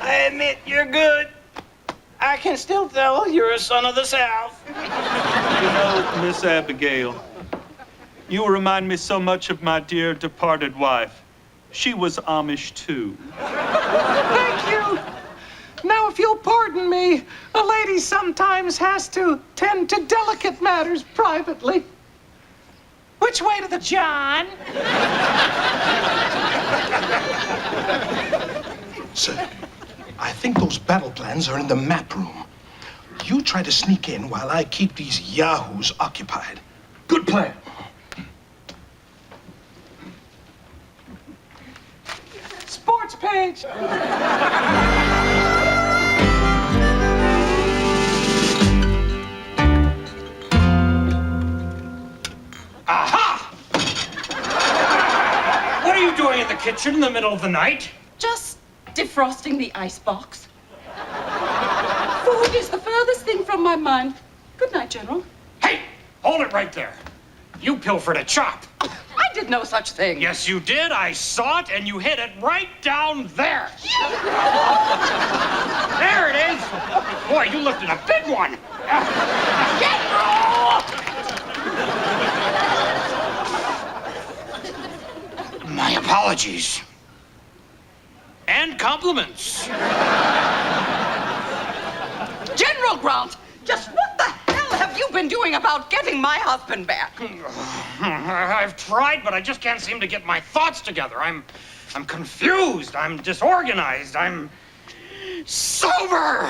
Speaker 3: I admit you're good. I can still tell you're a son of the South.
Speaker 1: You know, Miss Abigail, you remind me so much of my dear departed wife. She was Amish, too.
Speaker 28: Thank you. Now, if you'll pardon me, a lady sometimes has to tend to delicate matters privately. Which way to the John?
Speaker 6: Sir, I think those battle plans are in the map room. You try to sneak in while I keep these yahoos occupied. Good plan.
Speaker 28: Sports page.
Speaker 26: Aha! What are you doing in the kitchen in the middle of the night?
Speaker 17: Just defrosting the icebox. Food is the furthest thing from my mind. Good night, General.
Speaker 26: Hey, hold it right there. You pilfered a chop.
Speaker 17: I did no such thing.
Speaker 26: Yes, you did. I saw it, and you hid it right down there. There it is. Boy, you lifted a big one. My apologies. And compliments.
Speaker 17: General Grant, just what the hell have you been doing about getting my husband back?
Speaker 26: I've tried, but I just can't seem to get my thoughts together. I'm confused. I'm disorganized. I'm sober.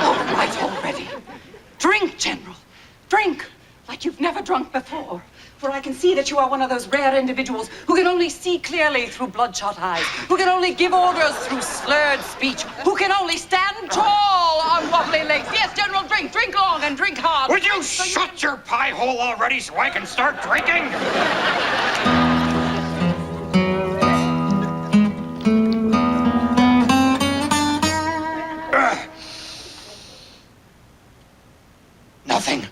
Speaker 17: All right already. Drink, General. Drink like you've never drunk before. For I can see that you are one of those rare individuals who can only see clearly through bloodshot eyes, who can only give orders through slurred speech, who can only stand tall on wobbly legs. Yes, General, drink. Drink long and drink hard.
Speaker 26: Would you shut your pie hole already so I can start drinking? Nothing.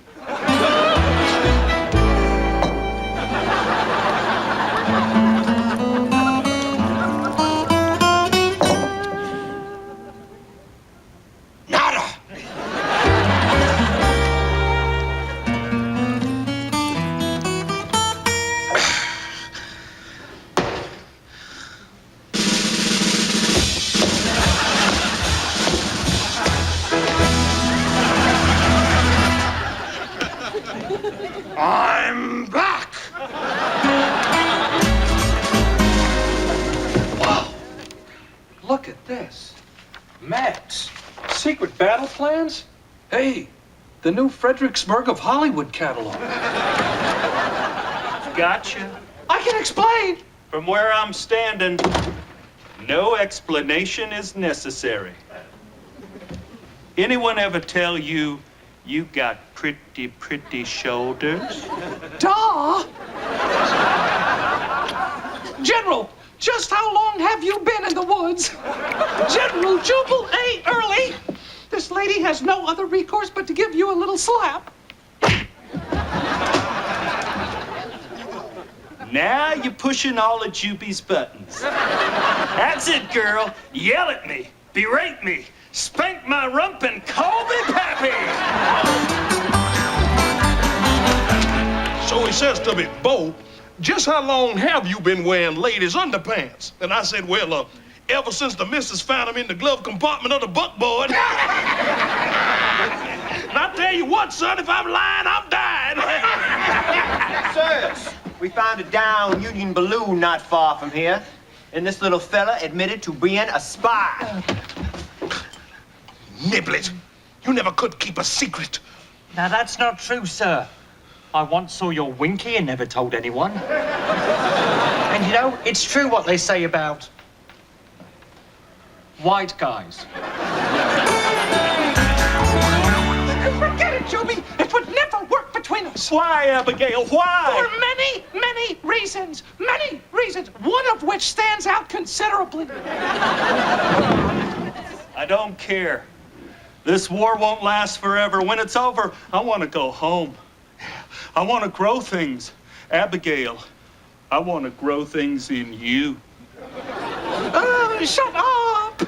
Speaker 26: I'm back!
Speaker 18: Wow. Look at this. Maps. Secret battle plans? Hey, the new Fredericksburg of Hollywood catalog.
Speaker 1: Gotcha.
Speaker 28: I can explain.
Speaker 1: From where I'm standing, no explanation is necessary. Anyone ever tell you you got pretty shoulders?
Speaker 28: Duh. General, just how long have you been in the woods? General Jubal A. Early. This lady has no other recourse but to give you a little slap.
Speaker 1: Now you're pushing all of Juby's buttons. That's it, girl. Yell at me, berate me, spank my rump, and call me pappy.
Speaker 6: So he says to me, Bo, just how long have you been wearing ladies' underpants? And I said, well, ever since the missus found them in the glove compartment of the buckboard. And I tell you what, son, if I'm lying, I'm dying.
Speaker 3: Sirs, we found a down Union balloon not far from here, and this little fella admitted to being a spy.
Speaker 6: Niblet, you never could keep a secret.
Speaker 7: Now, that's not true, sir. I once saw your Winky and never told anyone. And you know, it's true what they say about white guys.
Speaker 28: Forget it, Joby. It would never work between us.
Speaker 6: cause.
Speaker 1: Why, Abigail? Why?
Speaker 28: For many, many reasons. Many reasons. One of which stands out considerably.
Speaker 1: I don't care. This war won't last forever. When it's over, I want to go home. I want to grow things. Abigail, I want to grow things in you.
Speaker 28: Shut up!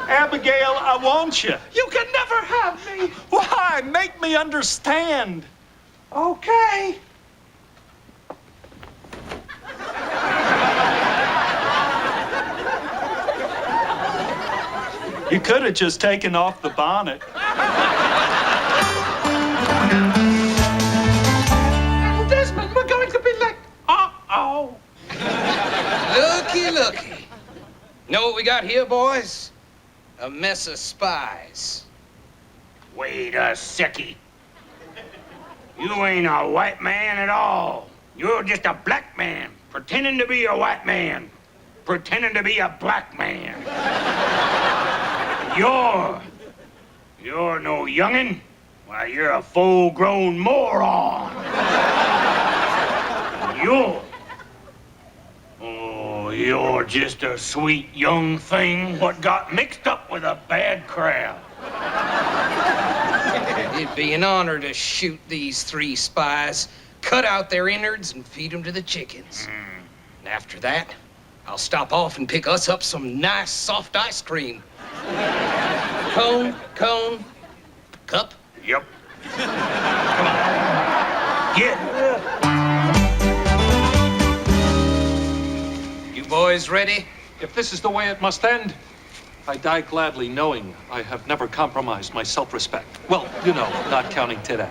Speaker 1: Abigail, I want you.
Speaker 28: You can never have me.
Speaker 1: Why? Make me understand.
Speaker 28: Okay.
Speaker 1: You could have just taken off the bonnet.
Speaker 28: Desmond, we're going to be late. Uh-oh.
Speaker 10: Looky, looky. Know what we got here, boys? A mess of spies.
Speaker 27: Wait a seckie. You ain't a white man at all. You're just a black man, pretending to be a white man, pretending to be a black man. You're no youngin'. Why, you're a full-grown moron. You're just a sweet young thing what got mixed up with a bad crowd.
Speaker 10: It'd be an honor to shoot these 3 spies, cut out their innards, and feed them to the chickens. And after that, I'll stop off and pick us up some nice soft ice cream. Cone, cup?
Speaker 27: Yep. Come on. Get.
Speaker 10: You boys ready?
Speaker 18: If this is the way it must end, I die gladly knowing I have never compromised my self-respect. Well, you know, not counting today.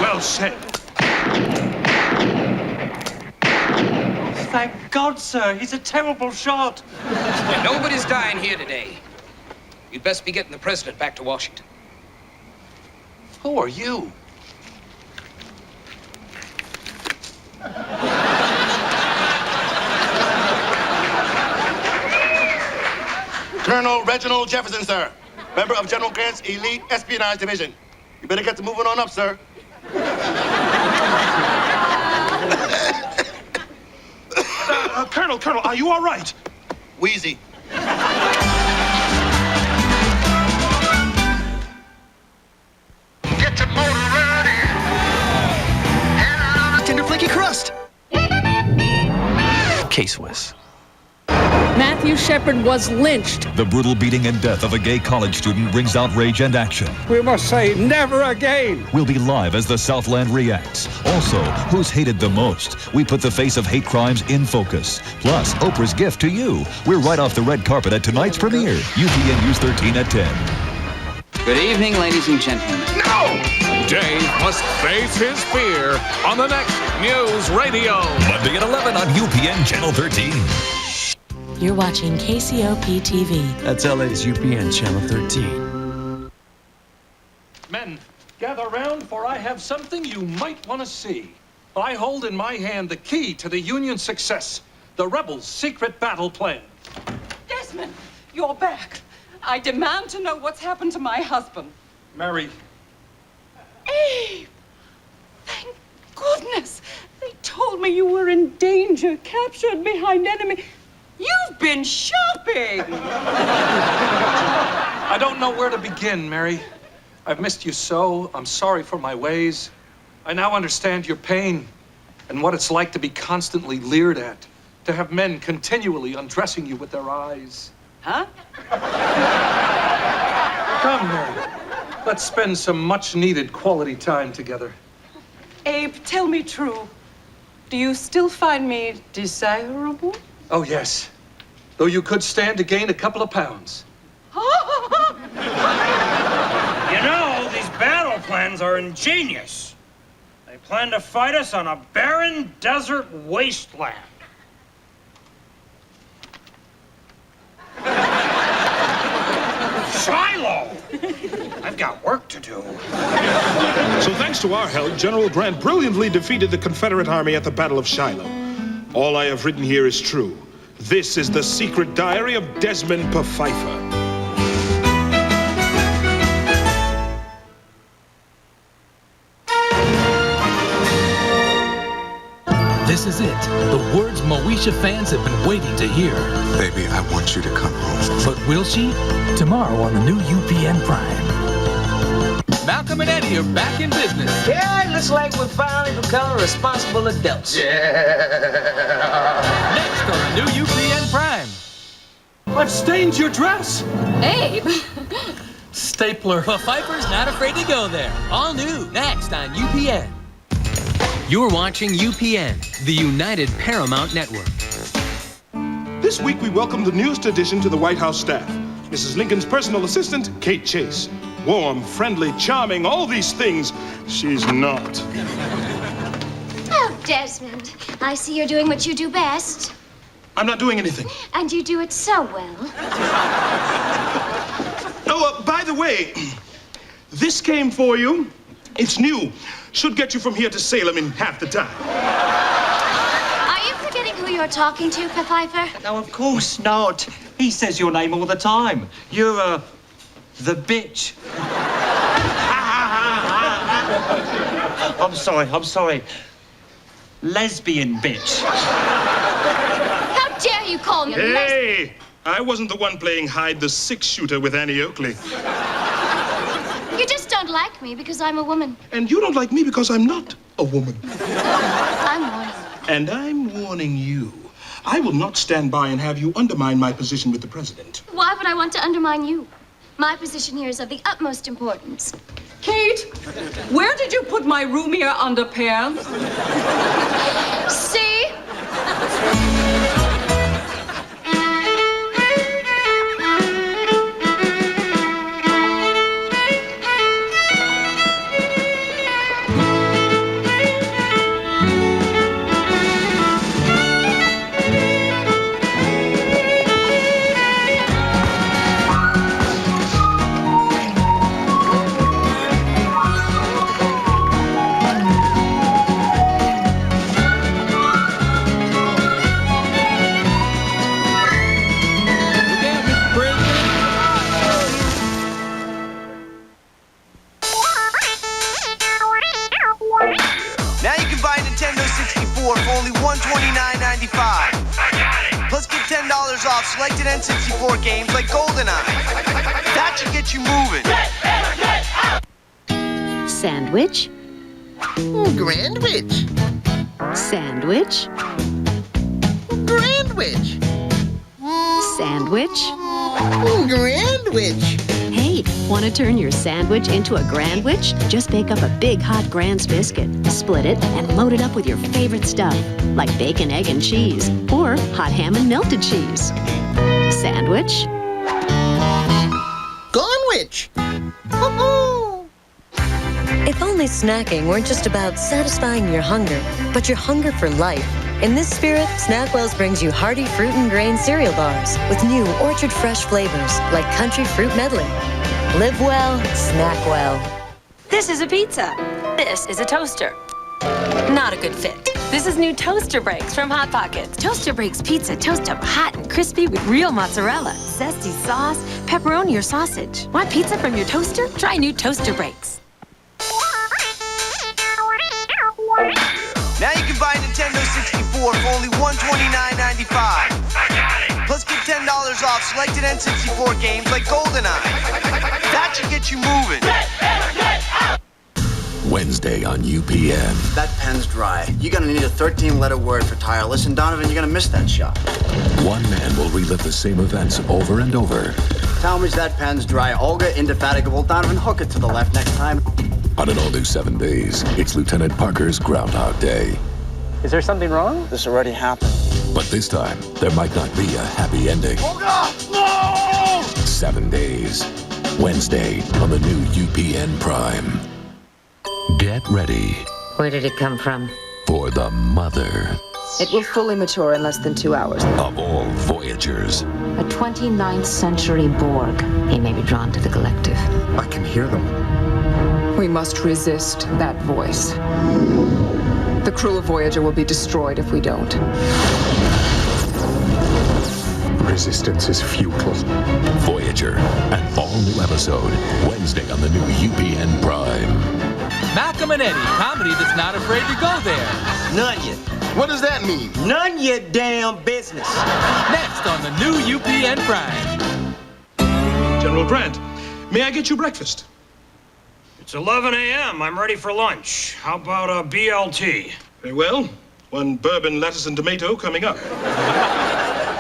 Speaker 27: Well said.
Speaker 7: Thank God, sir. He's a terrible shot.
Speaker 10: And nobody's dying here today. You'd best be getting the president back to Washington.
Speaker 18: Who are you?
Speaker 2: Colonel Reginald Jefferson, sir. Member of General Grant's elite espionage division. You better get to moving on up, sir.
Speaker 6: Colonel, are you all right?
Speaker 2: Wheezy.
Speaker 8: Get your motor ready.
Speaker 5: Tender flaky crust. K-Swiss.
Speaker 4: Matthew Shepard was lynched.
Speaker 9: The brutal beating and death of a gay college student brings outrage and action.
Speaker 14: We must say never again.
Speaker 9: We'll be live as the Southland reacts. Also, who's hated the most? We put the face of hate crimes in focus. Plus, Oprah's gift to you. We're right off the red carpet at tonight's premiere. UPN News 13 at 10.
Speaker 15: Good evening, ladies and gentlemen.
Speaker 19: No! Dave must face his fear on the next News Radio.
Speaker 9: Monday at 11 on UPN Channel 13.
Speaker 20: You're watching KCOP TV.
Speaker 5: That's LA's UPN Channel 13.
Speaker 18: Men, gather round, for I have something you might want to see. I hold in my hand the key to the Union's success, the rebels' secret battle plan.
Speaker 17: Desmond, you're back. I demand to know what's happened to my husband.
Speaker 18: Mary.
Speaker 17: Abe! Thank goodness. They told me you were in danger, captured behind enemy. You've been shopping!
Speaker 18: I don't know where to begin, Mary. I've missed you so. I'm sorry for my ways. I now understand your pain and what it's like to be constantly leered at, to have men continually undressing you with their eyes.
Speaker 17: Huh?
Speaker 18: Come, Mary. Let's spend some much-needed quality time together.
Speaker 17: Abe, tell me true. Do you still find me desirable?
Speaker 18: Oh, yes. Though you could stand to gain a couple of pounds.
Speaker 27: You know, these battle plans are ingenious. They plan to fight us on a barren desert wasteland. Shiloh! I've got work to do.
Speaker 6: So thanks to our help, General Grant brilliantly defeated the Confederate Army at the Battle of Shiloh. All I have written here is true. This is the secret diary of Desmond Pfeiffer.
Speaker 11: This is it. The words Moesha fans have been waiting to hear.
Speaker 12: Baby, I want you to come home.
Speaker 11: But will she? Tomorrow on the new UPN Prime. Malcolm and Eddie are back in business.
Speaker 13: Yeah, it looks like we're finally becoming responsible adults.
Speaker 11: Next on the new UPN Prime.
Speaker 3: What stained your dress?
Speaker 20: Abe.
Speaker 11: Stapler.
Speaker 16: Well, Pfeiffer's not afraid to go there. All new, next on UPN. You're watching UPN, the United Paramount Network.
Speaker 6: This week we welcome the newest addition to the White House staff, Mrs. Lincoln's personal assistant, Kate Chase. Warm, friendly, charming, all these things. She's not.
Speaker 22: Oh, Desmond, I see you're doing what you do best.
Speaker 6: I'm not doing anything.
Speaker 22: And you do it so well.
Speaker 6: Oh, by the way, this came for you. It's new. Should get you from here to Salem in half the time.
Speaker 22: Are you forgetting who you're talking to, Pfeiffer?
Speaker 7: No, of course not. He says your name all the time. You're, the bitch. I'm sorry. Lesbian bitch.
Speaker 22: How dare you call me a
Speaker 6: Hey! I wasn't the one playing hide the six-shooter with Annie Oakley.
Speaker 22: You just don't like me because I'm a woman.
Speaker 6: And you don't like me because I'm not a woman.
Speaker 22: I'm warning you.
Speaker 6: And I'm warning you. I will not stand by and have you undermine my position with the president.
Speaker 22: Why would I want to undermine you? My position here is of the utmost importance.
Speaker 17: Kate, where did you put my roomier underpants?
Speaker 22: See?
Speaker 23: Now you can buy a Nintendo 64 for only $129.95. Plus get $10 off selected N64 games like GoldenEye. That should get you moving.
Speaker 24: Sandwich.
Speaker 23: Grandwich.
Speaker 24: Sandwich.
Speaker 23: Grandwich.
Speaker 24: Sandwich.
Speaker 23: Grandwich.
Speaker 24: Hey, want to turn your sandwich into a grandwich? Just bake up a big hot Grand's biscuit, split it, and load it up with your favorite stuff, like bacon, egg, and cheese, or hot ham and melted cheese. Sandwich.
Speaker 23: Gonwich.
Speaker 25: If only snacking weren't just about satisfying your hunger, but your hunger for life. In this spirit, Snackwell's brings you hearty fruit and grain cereal bars with new orchard fresh flavors like country fruit medley. Live well, snack well.
Speaker 20: This is a pizza. This is a toaster. Not a good fit. This is new Toaster Breaks from Hot Pockets. Toaster Breaks pizza toast up hot and crispy with real mozzarella, zesty sauce, pepperoni, or sausage. Want pizza from your toaster? Try new Toaster Breaks.
Speaker 23: Now you can buy a Nintendo 64 for only $129.95. Plus get $10 off selected N64 games like GoldenEye. That should get you moving.
Speaker 9: Wednesday on UPN.
Speaker 5: That pen's dry. You're gonna need a 13-letter word for tireless, and Donovan, you're gonna miss that shot.
Speaker 9: One man will relive the same events over and over.
Speaker 5: Talmadge, that pen's dry. Olga, indefatigable. Donovan, hook it to the left next time.
Speaker 9: On an all-new 7 Days, it's Lieutenant Parker's Groundhog Day.
Speaker 3: Is there something wrong?
Speaker 5: This already happened.
Speaker 9: But this time, there might not be a happy ending.
Speaker 23: Olga! No!
Speaker 9: 7 Days. Wednesday on the new UPN Prime. Get ready.
Speaker 25: Where did it come from?
Speaker 9: For the mother
Speaker 29: It will fully mature in less than 2 hours.
Speaker 9: of all Voyagers.
Speaker 25: A 29th century Borg. He may be drawn to the collective.
Speaker 12: I can hear them.
Speaker 29: We must resist that voice. The crew of Voyager will be destroyed if we don't.
Speaker 12: Resistance is futile.
Speaker 9: Voyager, an all-new episode. Wednesday on the new UPN Prime.
Speaker 16: Malcolm and Eddie, comedy that's not afraid to go there.
Speaker 23: Not yet.
Speaker 1: What does that mean?
Speaker 13: None of your damn business.
Speaker 11: Next on the new UPN Prime.
Speaker 6: General Grant, may I get you breakfast?
Speaker 3: It's 11 a.m. I'm ready for lunch. How about a BLT?
Speaker 6: Very well. One bourbon, lettuce, and tomato coming up.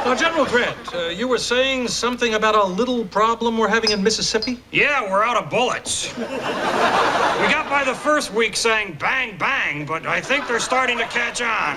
Speaker 18: Now, General Grant, you were saying something about a little problem we're having in Mississippi?
Speaker 3: Yeah, we're out of bullets. We got by the first week saying bang, bang, but I think they're starting to catch on.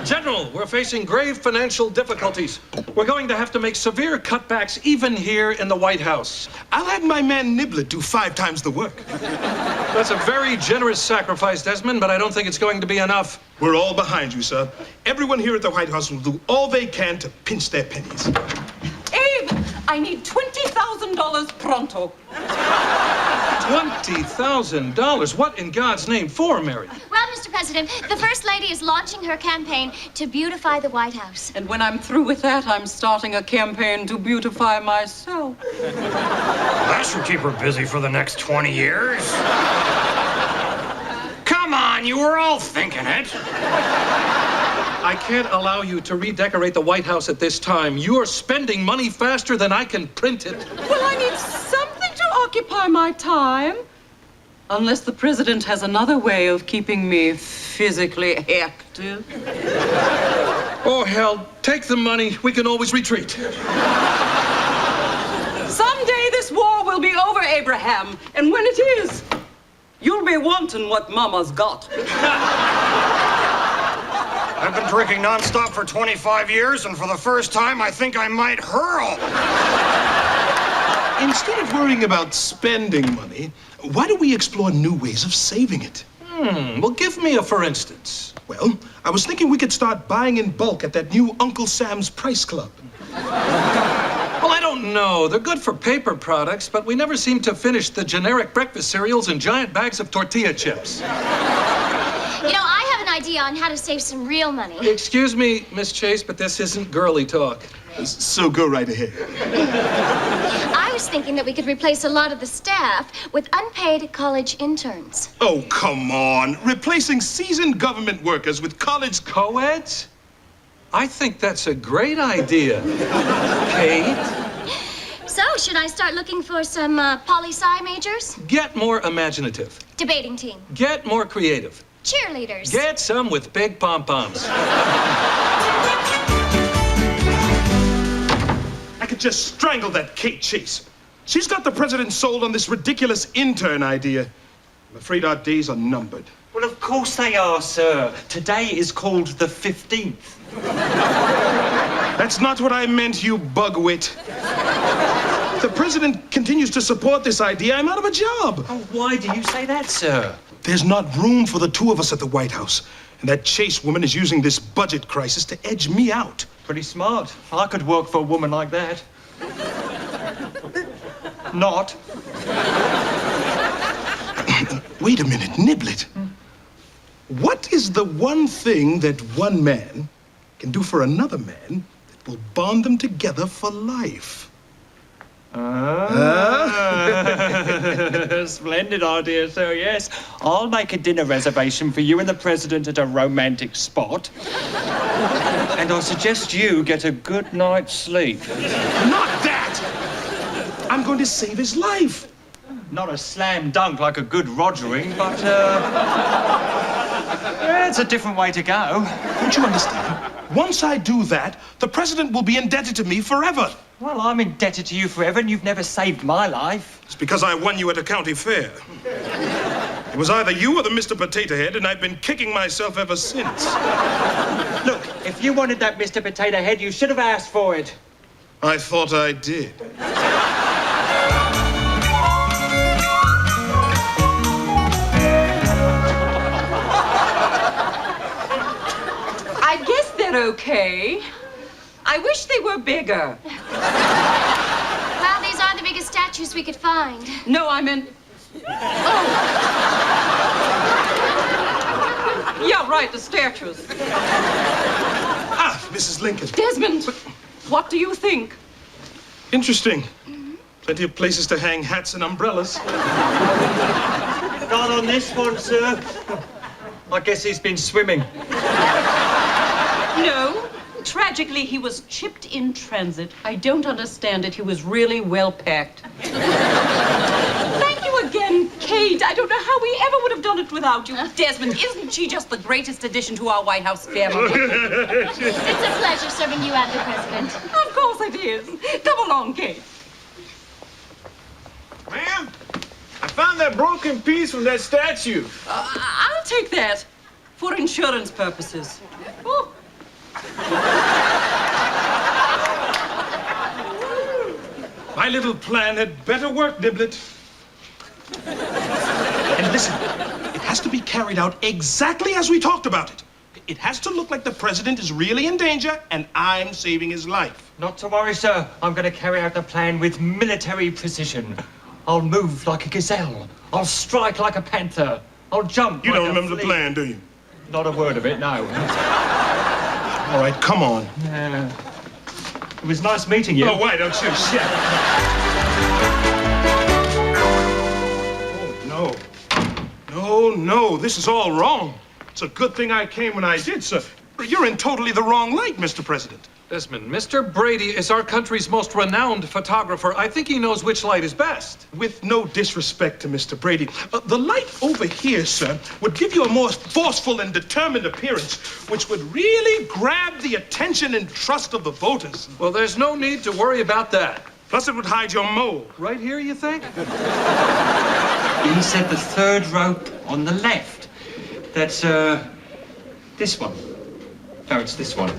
Speaker 18: General, we're facing grave financial difficulties. We're going to have to make severe cutbacks even here in the White House.
Speaker 6: I'll have my man Niblett do 5 times the work.
Speaker 18: That's a very generous sacrifice, Desmond, but I don't think it's going to be enough.
Speaker 6: We're all behind you, sir. Everyone here at the White House will do all they can to pinch their pennies.
Speaker 17: Abe, I need $20,000 pronto.
Speaker 18: $20,000? What in God's name for, Mary?
Speaker 22: Well, Mr. President, the First Lady is launching her campaign to beautify the White House.
Speaker 17: And when I'm through with that, I'm starting a campaign to beautify myself.
Speaker 3: That should keep her busy for the next 20 years. Come on, you were all thinking it.
Speaker 18: I can't allow you to redecorate the White House at this time. You're spending money faster than I can print it.
Speaker 17: Well, I need something to occupy my time. Unless the president has another way of keeping me physically active.
Speaker 18: Oh, hell, take the money. We can always retreat.
Speaker 17: Someday this war will be over, Abraham. And when it is, you'll be wanting what Mama's got.
Speaker 3: I've been drinking nonstop for 25 years, and for the first time, I think I might hurl.
Speaker 6: Instead of worrying about spending money, why don't we explore new ways of saving it?
Speaker 18: Well, give me a for instance.
Speaker 6: Well, I was thinking we could start buying in bulk at that new Uncle Sam's Price Club.
Speaker 18: Well, I don't know. They're good for paper products, but we never seem to finish the generic breakfast cereals and giant bags of tortilla chips.
Speaker 22: You know, I have an idea on how to save some real money.
Speaker 18: Excuse me, Miss Chase, but this isn't girly talk.
Speaker 6: So go right ahead.
Speaker 22: I was thinking that we could replace a lot of the staff with unpaid college interns.
Speaker 6: Oh, come on. Replacing seasoned government workers with college
Speaker 18: co-eds? I think that's a great idea. Kate?
Speaker 22: So, should I start looking for some poli-sci majors?
Speaker 18: Get more imaginative.
Speaker 22: Debating team.
Speaker 18: Get more creative.
Speaker 22: Cheerleaders.
Speaker 18: Get some with big pom-poms.
Speaker 6: I could just strangle that Kate Chase. She's got the president sold on this ridiculous intern idea. I'm afraid our days are numbered.
Speaker 7: Well, of course they are, sir. Today is called the 15th.
Speaker 6: That's not what I meant, you bugwit. If the president continues to support this idea, I'm out of a job.
Speaker 7: Oh, why do you say that, sir?
Speaker 6: There's not room for the 2 of us at the White House. And that Chase woman is using this budget crisis to edge me out.
Speaker 7: Pretty smart. I could work for a woman like that. Not.
Speaker 6: Wait a minute, Niblett. What is the one thing that one man can do for another man that will bond them together for life?
Speaker 7: Splendid idea, sir, yes. I'll make a dinner reservation for you and the president at a romantic spot. And I suggest you get a good night's sleep.
Speaker 6: Not that! I'm going to save his life.
Speaker 7: Not a slam dunk like a good rogering, but, yeah, it's a different way to go.
Speaker 6: Don't you understand? Once I do that, the president will be indebted to me forever.
Speaker 7: Well, I'm indebted to you forever, and you've never saved my life.
Speaker 6: It's because I won you at a county fair. It was either you or the Mr. Potato Head, and I've been kicking myself ever since.
Speaker 7: Look, if you wanted that Mr. Potato Head, you should have asked for it.
Speaker 6: I thought I did.
Speaker 17: I guess they're okay. I wish they were bigger.
Speaker 22: Well, these are the biggest statues we could find.
Speaker 17: No, I meant... Oh. Yeah, right, the statues.
Speaker 6: Ah, Mrs. Lincoln.
Speaker 17: Desmond, what do you think?
Speaker 6: Interesting. Plenty of places to hang hats and umbrellas.
Speaker 7: Not on this one, sir. I guess he's been swimming.
Speaker 1: Tragically, he was chipped in transit. I don't understand it. He was really well packed. Thank you again, Kate. I don't know how we ever would have done it without you. Desmond, isn't she just the greatest addition to our White House family?
Speaker 22: It's a pleasure serving you and the president.
Speaker 1: Of course it is. Come along, Kate.
Speaker 3: Ma'am, I found that broken piece from that statue.
Speaker 1: I'll take that for insurance purposes. Oh.
Speaker 6: My little plan had better work, Niblet. And listen, it has to be carried out exactly as we talked about it. It has to look like the president is really in danger and I'm saving his life.
Speaker 7: Not to worry, sir. I'm going to carry out the plan with military precision. I'll move like a gazelle. I'll strike like a panther. I'll jump
Speaker 6: You
Speaker 7: like
Speaker 6: don't
Speaker 7: a
Speaker 6: remember the
Speaker 7: flea.
Speaker 6: plan, do you?
Speaker 7: Not a word of it, no.
Speaker 6: All right, come on.
Speaker 7: It was nice meeting you.
Speaker 6: Oh, why don't you? Shit. Oh, no. No, this is all wrong. It's a good thing I came when I did, sir. You're in totally the wrong light, Mr. President.
Speaker 18: Desmond, Mr. Brady is our country's most renowned photographer. I think he knows which light is best.
Speaker 6: With no disrespect to Mr. Brady, the light over here, sir, would give you a more forceful and determined appearance, which would really grab the attention and trust of the voters.
Speaker 18: Well, there's no need to worry about that.
Speaker 6: Plus, it would hide your mole.
Speaker 18: Right here, you think?
Speaker 7: He said the third rope on the left. That's, this one. No, it's this one.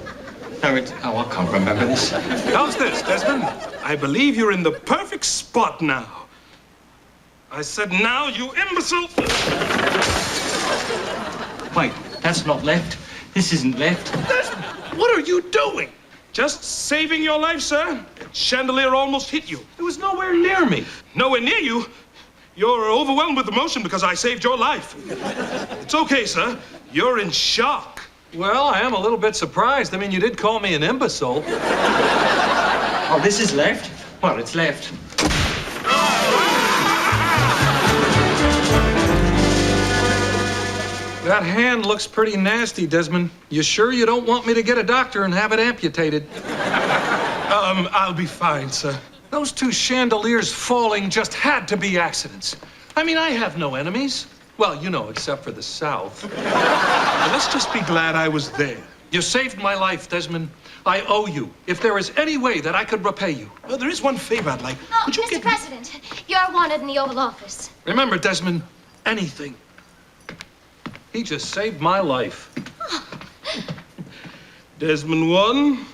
Speaker 7: No, it's... Oh, I can't remember this.
Speaker 6: How's this, Desmond? I believe you're in the perfect spot now. I said now, you imbecile!
Speaker 7: Wait, that's not left. This isn't left.
Speaker 6: Desmond, what are you doing? Just saving your life, sir? Chandelier almost hit you.
Speaker 18: It was nowhere near me.
Speaker 6: Nowhere near you? You're overwhelmed with emotion because I saved your life. It's okay, sir. You're in shock.
Speaker 18: Well, I am a little bit surprised. I mean, you did call me an imbecile.
Speaker 7: Oh, this is left? Well, it's left.
Speaker 18: That hand looks pretty nasty, Desmond. You sure you don't want me to get a doctor and have it amputated?
Speaker 6: I'll be fine, sir.
Speaker 18: Those two chandeliers falling just had to be accidents. I mean, I have no enemies. Well, you know, except for the South.
Speaker 6: Let's just be glad I was there.
Speaker 18: You saved my life, Desmond. I owe you. If there is any way that I could repay you.
Speaker 6: Well, there is one favor I'd like.
Speaker 22: Oh, Mr. President, you're wanted in the Oval Office.
Speaker 18: Remember, Desmond, anything. He just saved my life.
Speaker 6: Desmond 1,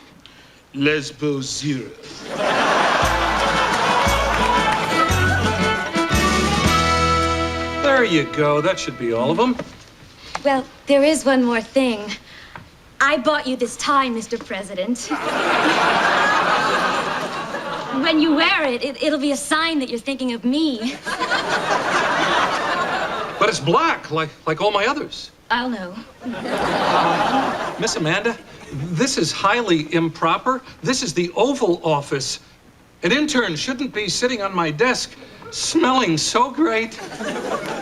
Speaker 6: Lesbo 0.
Speaker 18: There you go. That should be all of them.
Speaker 22: Well, there is one more thing. I bought you this tie, Mr. President. When you wear it, it'll be a sign that you're thinking of me.
Speaker 18: But it's black, like all my others.
Speaker 22: I'll know.
Speaker 18: Miss Amanda, this is highly improper. This is the Oval Office. An intern shouldn't be sitting on my desk smelling so great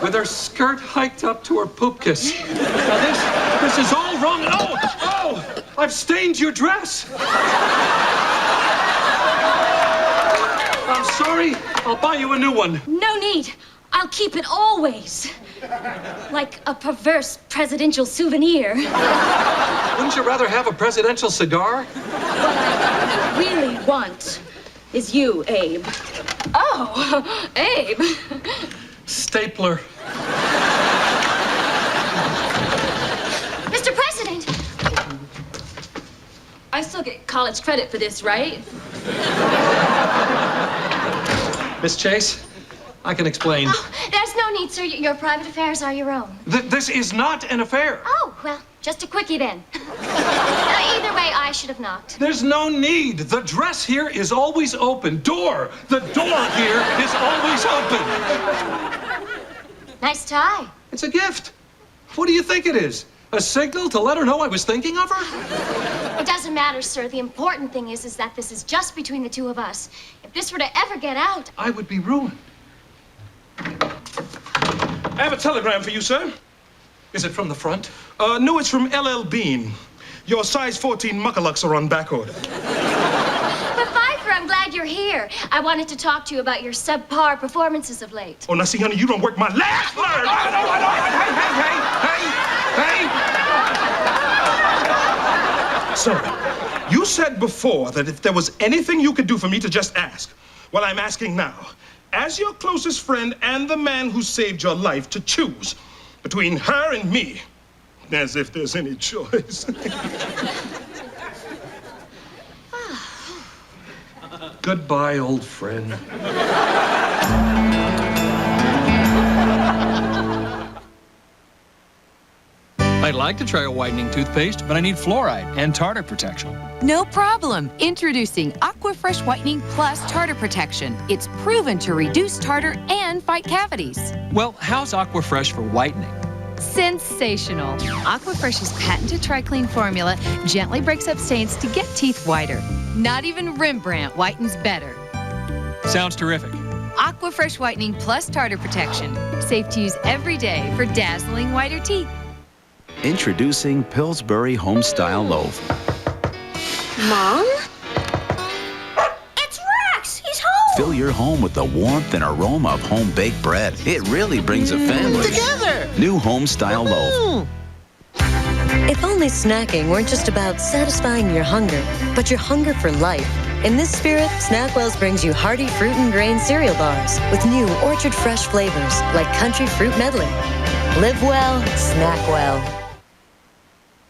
Speaker 18: with her skirt hiked up to her poopkiss. Now this is all wrong. Oh, I've stained your dress. I'm sorry. I'll buy you a new one.
Speaker 22: No need. I'll keep it always. Like a perverse presidential souvenir.
Speaker 18: Wouldn't you rather have a presidential cigar?
Speaker 22: What I really want is you, Abe. Oh, Abe.
Speaker 18: Stapler.
Speaker 22: Mr. President! I still get college credit for this, right?
Speaker 18: Miss Chase, I can explain.
Speaker 22: Oh, there's no need, sir. Your private affairs are your own.
Speaker 18: This is not an affair.
Speaker 22: Oh, well, just a quickie then. Either way, I should have knocked.
Speaker 18: There's no need. The dress here is always open. The door here is always open.
Speaker 22: Nice tie.
Speaker 18: It's a gift. What do you think it is? A signal to let her know I was thinking of her?
Speaker 22: It doesn't matter, sir. The important thing is that this is just between the two of us. If this were to ever get out...
Speaker 18: I would be ruined.
Speaker 6: I have a telegram for you, sir.
Speaker 18: Is it from the front?
Speaker 6: No, it's from L.L. Bean. Your size 14 muckalucks are on back order.
Speaker 22: But Pfeiffer, I'm glad you're here. I wanted to talk to you about your subpar performances of late.
Speaker 6: Oh, now see, honey, you don't work my last nerve. Hey. Sir, you said before that if there was anything you could do for me to just ask. Well, I'm asking now. As your closest friend and the man who saved your life, to choose between her and me. As if there's any choice.
Speaker 18: Goodbye, old friend.
Speaker 11: I'd like to try a whitening toothpaste, but I need fluoride and tartar protection.
Speaker 2: No problem. Introducing Aquafresh Whitening Plus Tartar Protection. It's proven to reduce tartar and fight cavities.
Speaker 11: Well, how's Aquafresh for whitening?
Speaker 2: Sensational. Aquafresh's patented TriClean formula gently breaks up stains to get teeth whiter. Not even Rembrandt whitens better.
Speaker 11: Sounds terrific.
Speaker 2: Aquafresh Whitening Plus Tartar Protection. Safe to use every day for dazzling whiter teeth.
Speaker 4: Introducing Pillsbury Homestyle Loaf.
Speaker 22: Mom? It's Rex! He's home!
Speaker 4: Fill your home with the warmth and aroma of home-baked bread. It really brings a family
Speaker 25: together.
Speaker 4: New Homestyle Loaf.
Speaker 25: If only snacking weren't just about satisfying your hunger, but your hunger for life. In this spirit, Snackwell's brings you hearty fruit and grain cereal bars with new orchard fresh flavors like country fruit medley. Live well, snack well.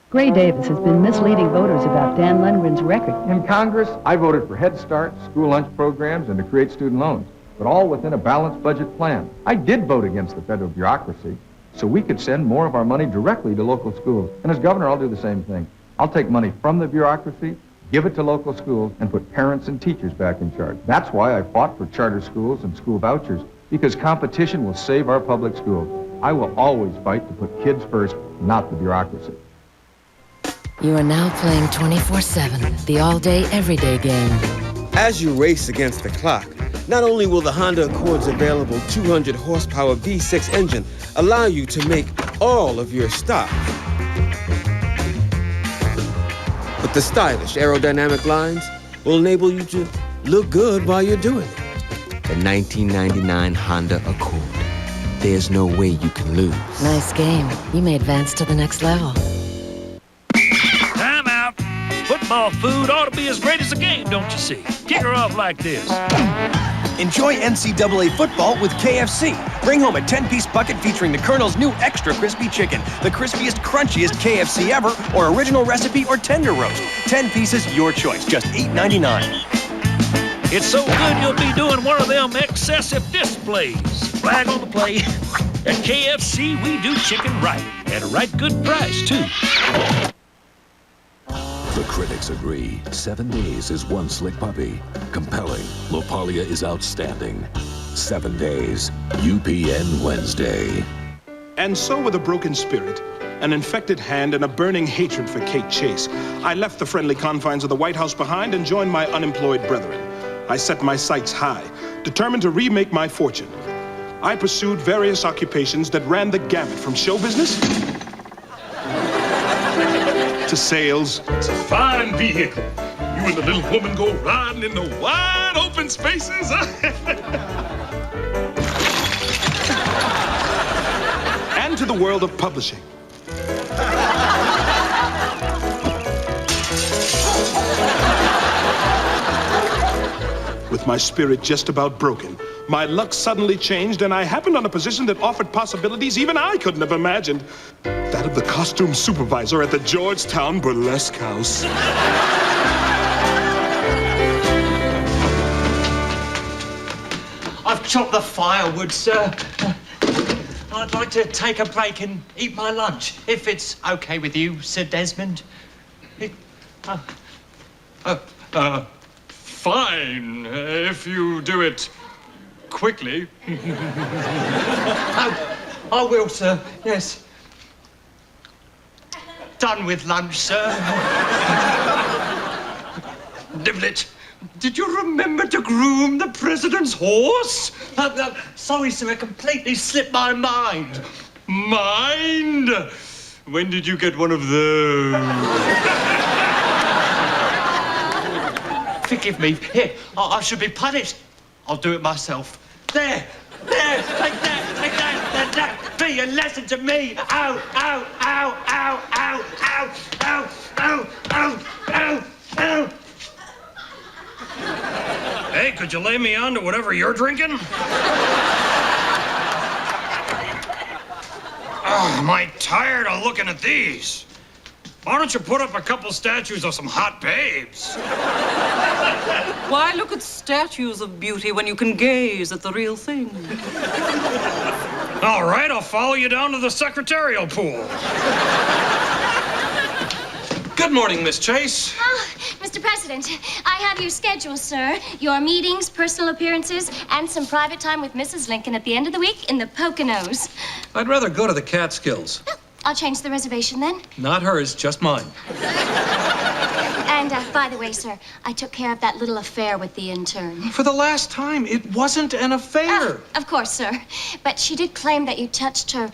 Speaker 8: Gray Davis has been misleading voters about Dan Lundgren's record.
Speaker 10: In Congress, I voted for Head Start, school lunch programs, and to create student loans, but all within a balanced budget plan. I did vote against the federal bureaucracy, so we could send more of our money directly to local schools. And as governor, I'll do the same thing. I'll take money from the bureaucracy, give it to local schools, and put parents and teachers back in charge. That's why I fought for charter schools and school vouchers, because competition will save our public schools. I will always fight to put kids first, not the bureaucracy.
Speaker 25: You are now playing 24/7, the all-day, everyday game.
Speaker 14: As you race against the clock, not only will the Honda Accord's available 200 horsepower V6 engine allow you to make all of your stops, but the stylish aerodynamic lines will enable you to look good while you're doing it. The 1999 Honda Accord. There's no way you can lose.
Speaker 25: Nice game. You may advance to the next level.
Speaker 15: Time out. Football food ought to be as great as the game, don't you see? Kick her off like this.
Speaker 21: Enjoy NCAA football with KFC. Bring home a 10-piece bucket featuring the Colonel's new extra crispy chicken, the crispiest, crunchiest KFC ever, or original recipe or tender roast. 10 pieces, your choice, just $8.99.
Speaker 15: It's so good you'll be doing one of them excessive displays. Flag on the play. At KFC, we do chicken right. At a right good price, too.
Speaker 9: The critics agree. 7 Days is one slick puppy. Compelling. Lopalia is outstanding. 7 Days. UPN Wednesday.
Speaker 6: And so with a broken spirit, an infected hand, and a burning hatred for Kate Chase, I left the friendly confines of the White House behind and joined my unemployed brethren. I set my sights high, determined to remake my fortune. I pursued various occupations that ran the gamut from show business to sales.
Speaker 18: It's a fine vehicle. You and the little woman go riding in the wide open spaces.
Speaker 6: And to the world of publishing. With my spirit just about broken, my luck suddenly changed, and I happened on a position that offered possibilities even I couldn't have imagined. That of the costume supervisor at the Georgetown Burlesque House.
Speaker 7: I've chopped the firewood, sir. I'd like to take a break and eat my lunch, if it's okay with you, Sir Desmond.
Speaker 18: Fine, if you do it quickly.
Speaker 7: I will, sir, yes. Done with lunch, sir. Niblet, did you remember to groom the president's horse? Sorry, sir, it completely slipped my mind.
Speaker 18: Mind?
Speaker 3: When did you get one of those?
Speaker 7: Forgive me. Here, I should be punished. I'll do it myself. There, take that. Be a lesson to me. Ow, ow, ow, ow, ow, ow, ow, ow, ow, ow, ow.
Speaker 15: Hey, could you lay me on to whatever you're drinking? Oh, am I tired of looking at these? Why don't you put up a couple statues of some hot babes?
Speaker 1: Why look at statues of beauty when you can gaze at the real thing?
Speaker 15: All right, I'll follow you down to the secretarial pool.
Speaker 18: Good morning, Miss Chase.
Speaker 22: Oh, Mr. President, I have your schedule, sir. Your meetings, personal appearances, and some private time with Mrs. Lincoln at the end of the week in the Poconos.
Speaker 18: I'd rather go to the Catskills.
Speaker 22: I'll change the reservation then.
Speaker 18: Not hers, just mine.
Speaker 22: And by the way, sir, I took care of that little affair with the intern.
Speaker 18: For the last time, it wasn't an affair.
Speaker 22: Of course, sir. But she did claim that you touched her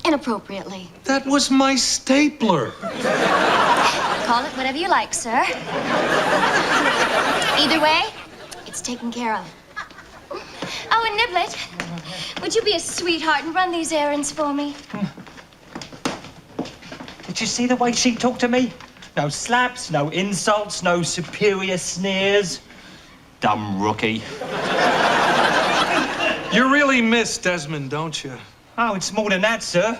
Speaker 22: inappropriately.
Speaker 18: That was my stapler.
Speaker 22: Call it whatever you like, sir. Either way, it's taken care of. Oh, and Niblet, would you be a sweetheart and run these errands for me?
Speaker 7: Did you see the way she talked to me? No slaps, no insults, no superior sneers. Dumb rookie.
Speaker 18: You really miss Desmond, don't you?
Speaker 7: Oh, it's more than that, sir.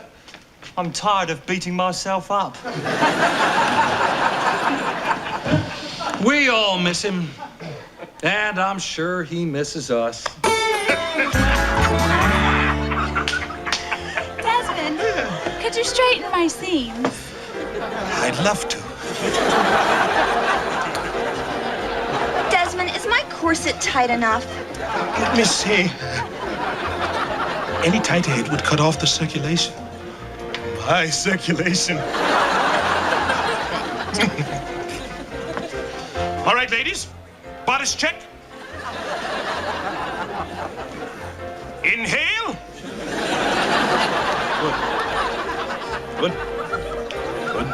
Speaker 7: I'm tired of beating myself up.
Speaker 18: We all miss him. And I'm sure he misses us.
Speaker 5: Desmond, could you straighten my seams?
Speaker 6: I'd love to.
Speaker 5: Desmond, is my corset tight enough?
Speaker 6: Let me see. Any tight head would cut off the circulation. My circulation. All right, ladies. Bodice check. Inhale. Good. Good.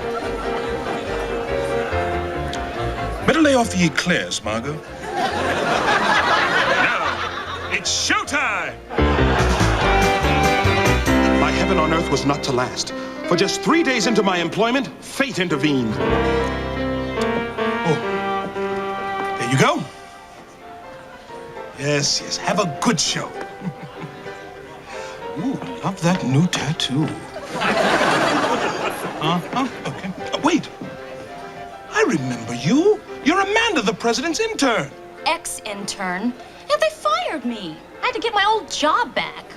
Speaker 6: Better lay off the eclairs, Margot. Now, it's showtime! My heaven on earth was not to last. For just 3 days into my employment, fate intervened. Oh, there you go. Yes, yes, have a good show. Ooh, love that new tattoo. Okay. Wait, I remember you. You're Amanda, the president's intern.
Speaker 2: Ex-intern. Yeah, they fired me. I had to get my old job back.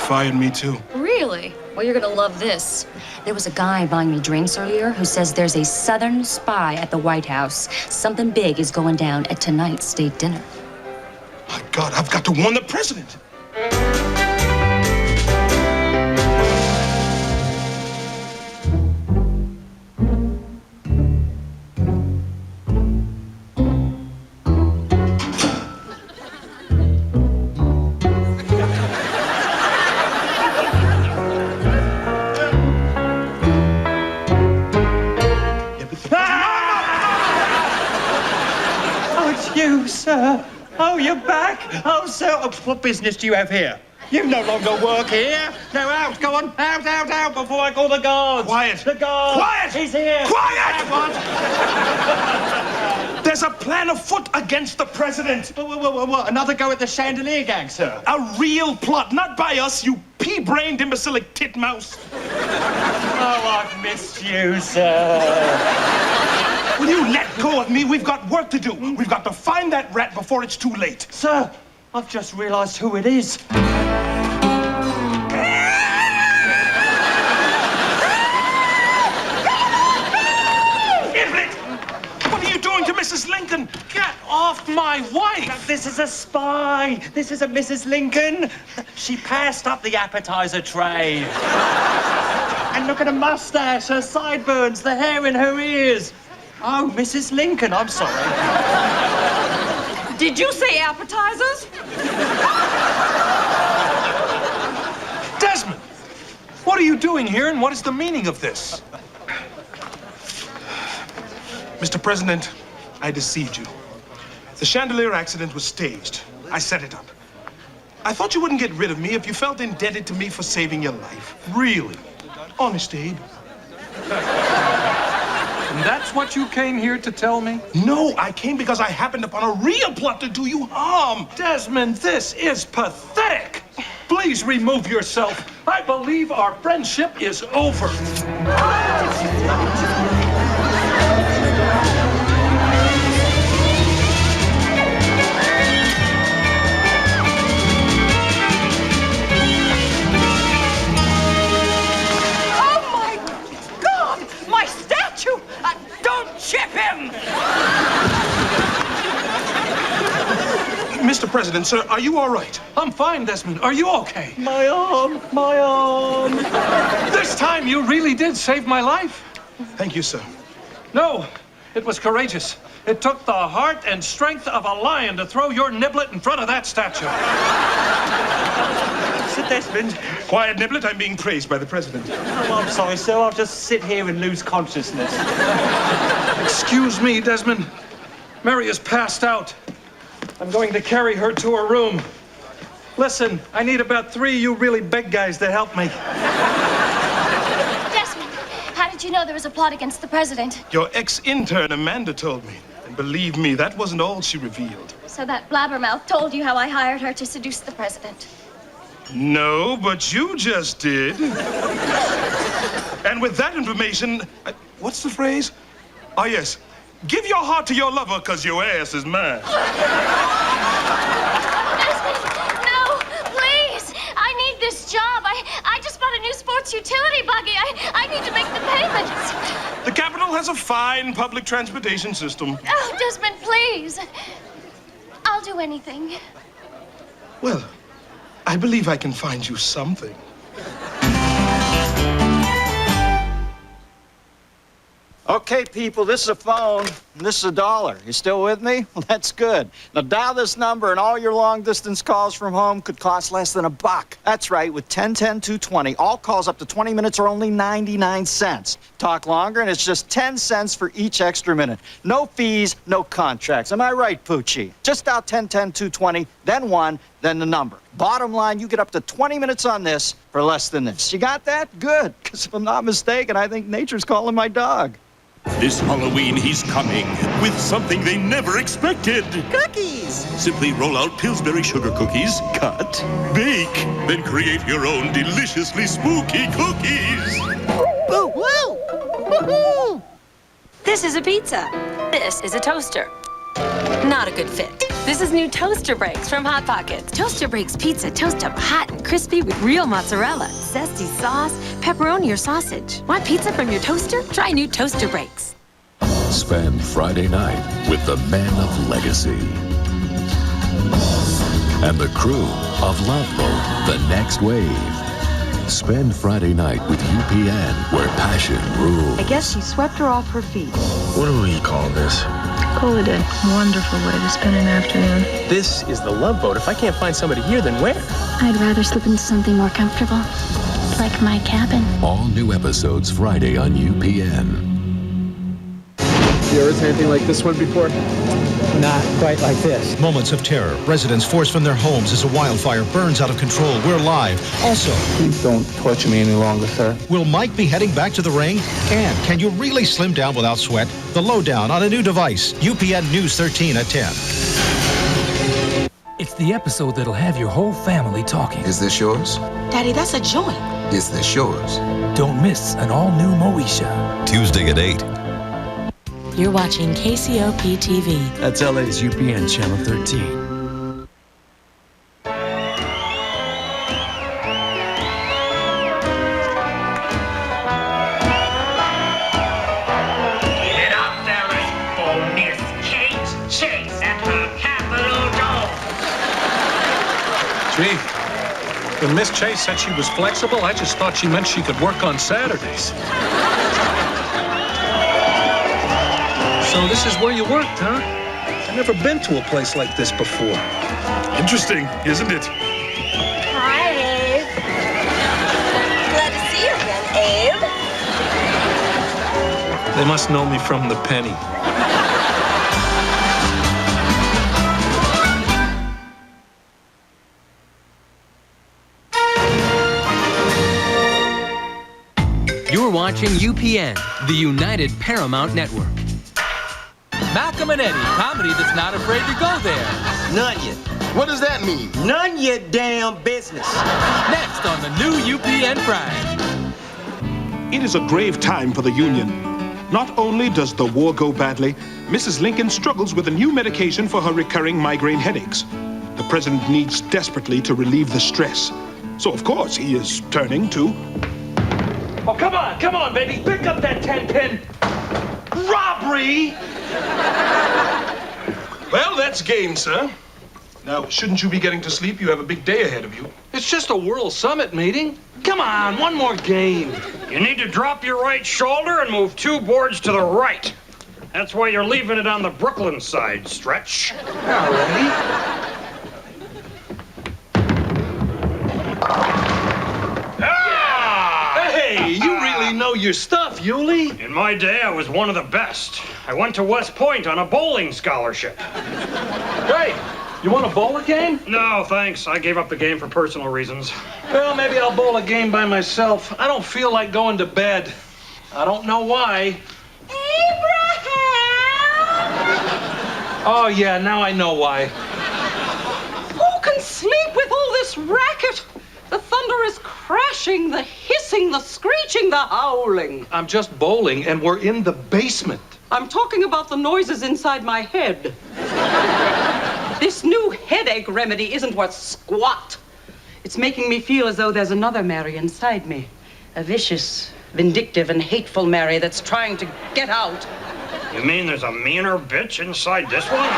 Speaker 6: Fired me too.
Speaker 2: Really? Well, you're gonna love this. There was a guy buying me drinks earlier who says there's a Southern spy at the White House. Something big is going down at tonight's state dinner.
Speaker 6: My God, I've got to warn the president.
Speaker 7: You, sir. Oh, you're back. Oh, sir. What business do you have here? You no longer work here. Now out. Go on. Out before I call the guards.
Speaker 6: Quiet.
Speaker 7: The guards.
Speaker 6: Quiet.
Speaker 7: He's here.
Speaker 6: Quiet.
Speaker 7: What?
Speaker 6: There's a plan afoot against the president.
Speaker 7: What? Another go at the chandelier gang, sir?
Speaker 6: A real plot, not by us, you pea-brained imbecilic titmouse.
Speaker 7: Oh, I've missed you, sir.
Speaker 6: Will you let go of me? We've got work to do. We've got to find that rat before it's too late.
Speaker 7: Sir, I've just realized who it is.
Speaker 6: Iblet! What are you doing to Mrs. Lincoln? Get off my wife!
Speaker 7: This is a spy. This is a Mrs. Lincoln. She passed up the appetizer tray. And look at her mustache, her sideburns, the hair in her ears. Oh, Mrs. Lincoln, I'm sorry.
Speaker 1: Did you say appetizers?
Speaker 6: Desmond! What
Speaker 18: What are you doing here, and what is the meaning of this?
Speaker 6: Mr. President, I deceived you. The chandelier accident was staged. I set it up. I thought you wouldn't get rid of me if you felt indebted to me for saving your life. Really. Honest, Abe.
Speaker 18: And that's what you came here to tell me?
Speaker 6: No, I came because I happened upon a real plot to do you harm.
Speaker 18: Desmond, this is pathetic. Please remove yourself. I believe our friendship is over.
Speaker 17: Don't chip him!
Speaker 6: Mr. President, sir, are you all right?
Speaker 18: I'm fine, Desmond. Are you okay?
Speaker 6: My arm, my arm.
Speaker 18: This time you really did save my life.
Speaker 6: Thank you, sir.
Speaker 18: No, it was courageous. It took the heart and strength of a lion to throw your niblet in front of that statue.
Speaker 7: Sir Desmond.
Speaker 6: Quiet, Niblet. I'm being praised by the President.
Speaker 7: Oh, I'm sorry, sir. I'll just sit here and lose consciousness.
Speaker 18: Excuse me, Desmond. Mary is passed out. I'm going to carry her to her room. Listen, I need about 3 of you really big guys to help me.
Speaker 22: Desmond, how did you know there was a plot against the president?
Speaker 6: Your ex-intern, Amanda, told me. And believe me, that wasn't all she revealed.
Speaker 22: So that blabbermouth told you how I hired her to seduce the president.
Speaker 6: No, but you just did. And with that information, what's the phrase? Oh, yes. Give your heart to your lover, because your ass is mine.
Speaker 22: No, please. I need this job. I just bought a new sports utility buggy. I need to make the payments.
Speaker 6: The capital has a fine public transportation system.
Speaker 22: Oh, Desmond, please. I'll do anything.
Speaker 6: Well, I believe I can find you something.
Speaker 12: Okay, people, this is a phone, and this is $1. You still with me? Well, that's good. Now dial this number, and all your long-distance calls from home could cost less than $1. That's right, with 10-10-220, all calls up to 20 minutes are only 99 cents. Talk longer, and it's just 10 cents for each extra minute. No fees, no contracts. Am I right, Poochie? Just dial 10-10-220, then 1, then the number. Bottom line, you get up to 20 minutes on this for less than this. You got that? Good, because if I'm not mistaken, I think nature's calling my dog.
Speaker 16: This Halloween, he's coming with something they never expected.
Speaker 19: Cookies!
Speaker 16: Simply roll out Pillsbury sugar cookies, cut, bake, then create your own deliciously spooky cookies.
Speaker 19: Woo, woo! Woo-hoo!
Speaker 20: This is a pizza. This is a toaster. Not a good fit. This is new Toaster Breaks from Hot Pockets. Toaster Breaks pizza toast up hot and crispy with real mozzarella, zesty sauce, pepperoni, or sausage. Want pizza from your toaster? Try new Toaster Breaks.
Speaker 9: Spend Friday night with the men of legacy and the crew of Love Boat, The Next Wave. Spend Friday night with UPN, where passion rules.
Speaker 8: I guess she swept her off her feet.
Speaker 21: What do we call this?
Speaker 8: Call it a wonderful way to spend an afternoon.
Speaker 21: This is the Love Boat. If I can't find somebody here, then where?
Speaker 24: I'd rather slip into something more comfortable, like my cabin.
Speaker 9: All new episodes Friday on UPN.
Speaker 21: You ever seen anything like this one before?
Speaker 26: Not quite like this.
Speaker 27: Moments of terror. Residents forced from their homes as a wildfire burns out of control. We're live. Also,
Speaker 21: Please don't torture me any longer, sir.
Speaker 27: will Mike be heading back to the ring? And can you really slim down without sweat? The lowdown on a new device. UPN News 13 at 10.
Speaker 11: It's the episode that'll have your whole family talking.
Speaker 14: Is this yours?
Speaker 19: Daddy, that's a joint.
Speaker 14: Is this yours?
Speaker 11: Don't miss an all-new Moesha.
Speaker 9: Tuesday at 8.
Speaker 20: You're watching KCOP TV.
Speaker 21: That's LA's UPN Channel 13.
Speaker 28: Get up there for Miss Kate Chase at her Capitol Dome.
Speaker 18: Gee, when Miss Chase said she was flexible, I just thought she meant she could work on Saturdays. So this is where you worked, huh? I've never been to a place like this before.
Speaker 6: Interesting, isn't it?
Speaker 5: Hi. Glad to see you
Speaker 18: They must know me from the penny.
Speaker 2: You're watching UPN, the United Paramount Network.
Speaker 11: Malcolm and Eddie, comedy that's not afraid to go there.
Speaker 3: None yet. What does that mean? None yet damn business.
Speaker 11: Next on the new UPN Prime.
Speaker 6: It is a grave time for the Union. Not only does the war go badly, Mrs. Lincoln struggles with a new medication for her recurring migraine headaches. The president needs desperately to relieve the stress. So, of course, he is turning to...
Speaker 18: Oh, come on, baby. Pick up that 10-pin. Robbery! Well, that's game, sir. Now, shouldn't you be getting to sleep? You have a big day ahead of you. It's just a World Summit meeting. Come on, one more game.
Speaker 4: You need to drop your right shoulder and move 2 boards to the right. That's why you're leaving it on the Brooklyn side, Stretch.
Speaker 18: All righty. Hey, you really know your stuff, Yulee.
Speaker 4: In my day, I was one of the best. I went to West Point on a bowling scholarship.
Speaker 18: Great. You want a bowler game?
Speaker 4: No, thanks. I gave up the game for personal reasons.
Speaker 18: Well, maybe I'll bowl a game by myself. I don't feel like going to bed. I don't know why.
Speaker 1: Abraham!
Speaker 18: Oh, yeah, now I know why.
Speaker 1: Who can sleep with all this racket? The thunder is crashing, the hissing, the screeching, the howling.
Speaker 18: I'm just bowling, and we're in the basement.
Speaker 1: I'm talking about the noises inside my head. This new headache remedy isn't worth squat. It's making me feel as though there's another Mary inside me. A vicious, vindictive, and hateful Mary that's trying to get out.
Speaker 4: You mean there's a meaner bitch inside this one?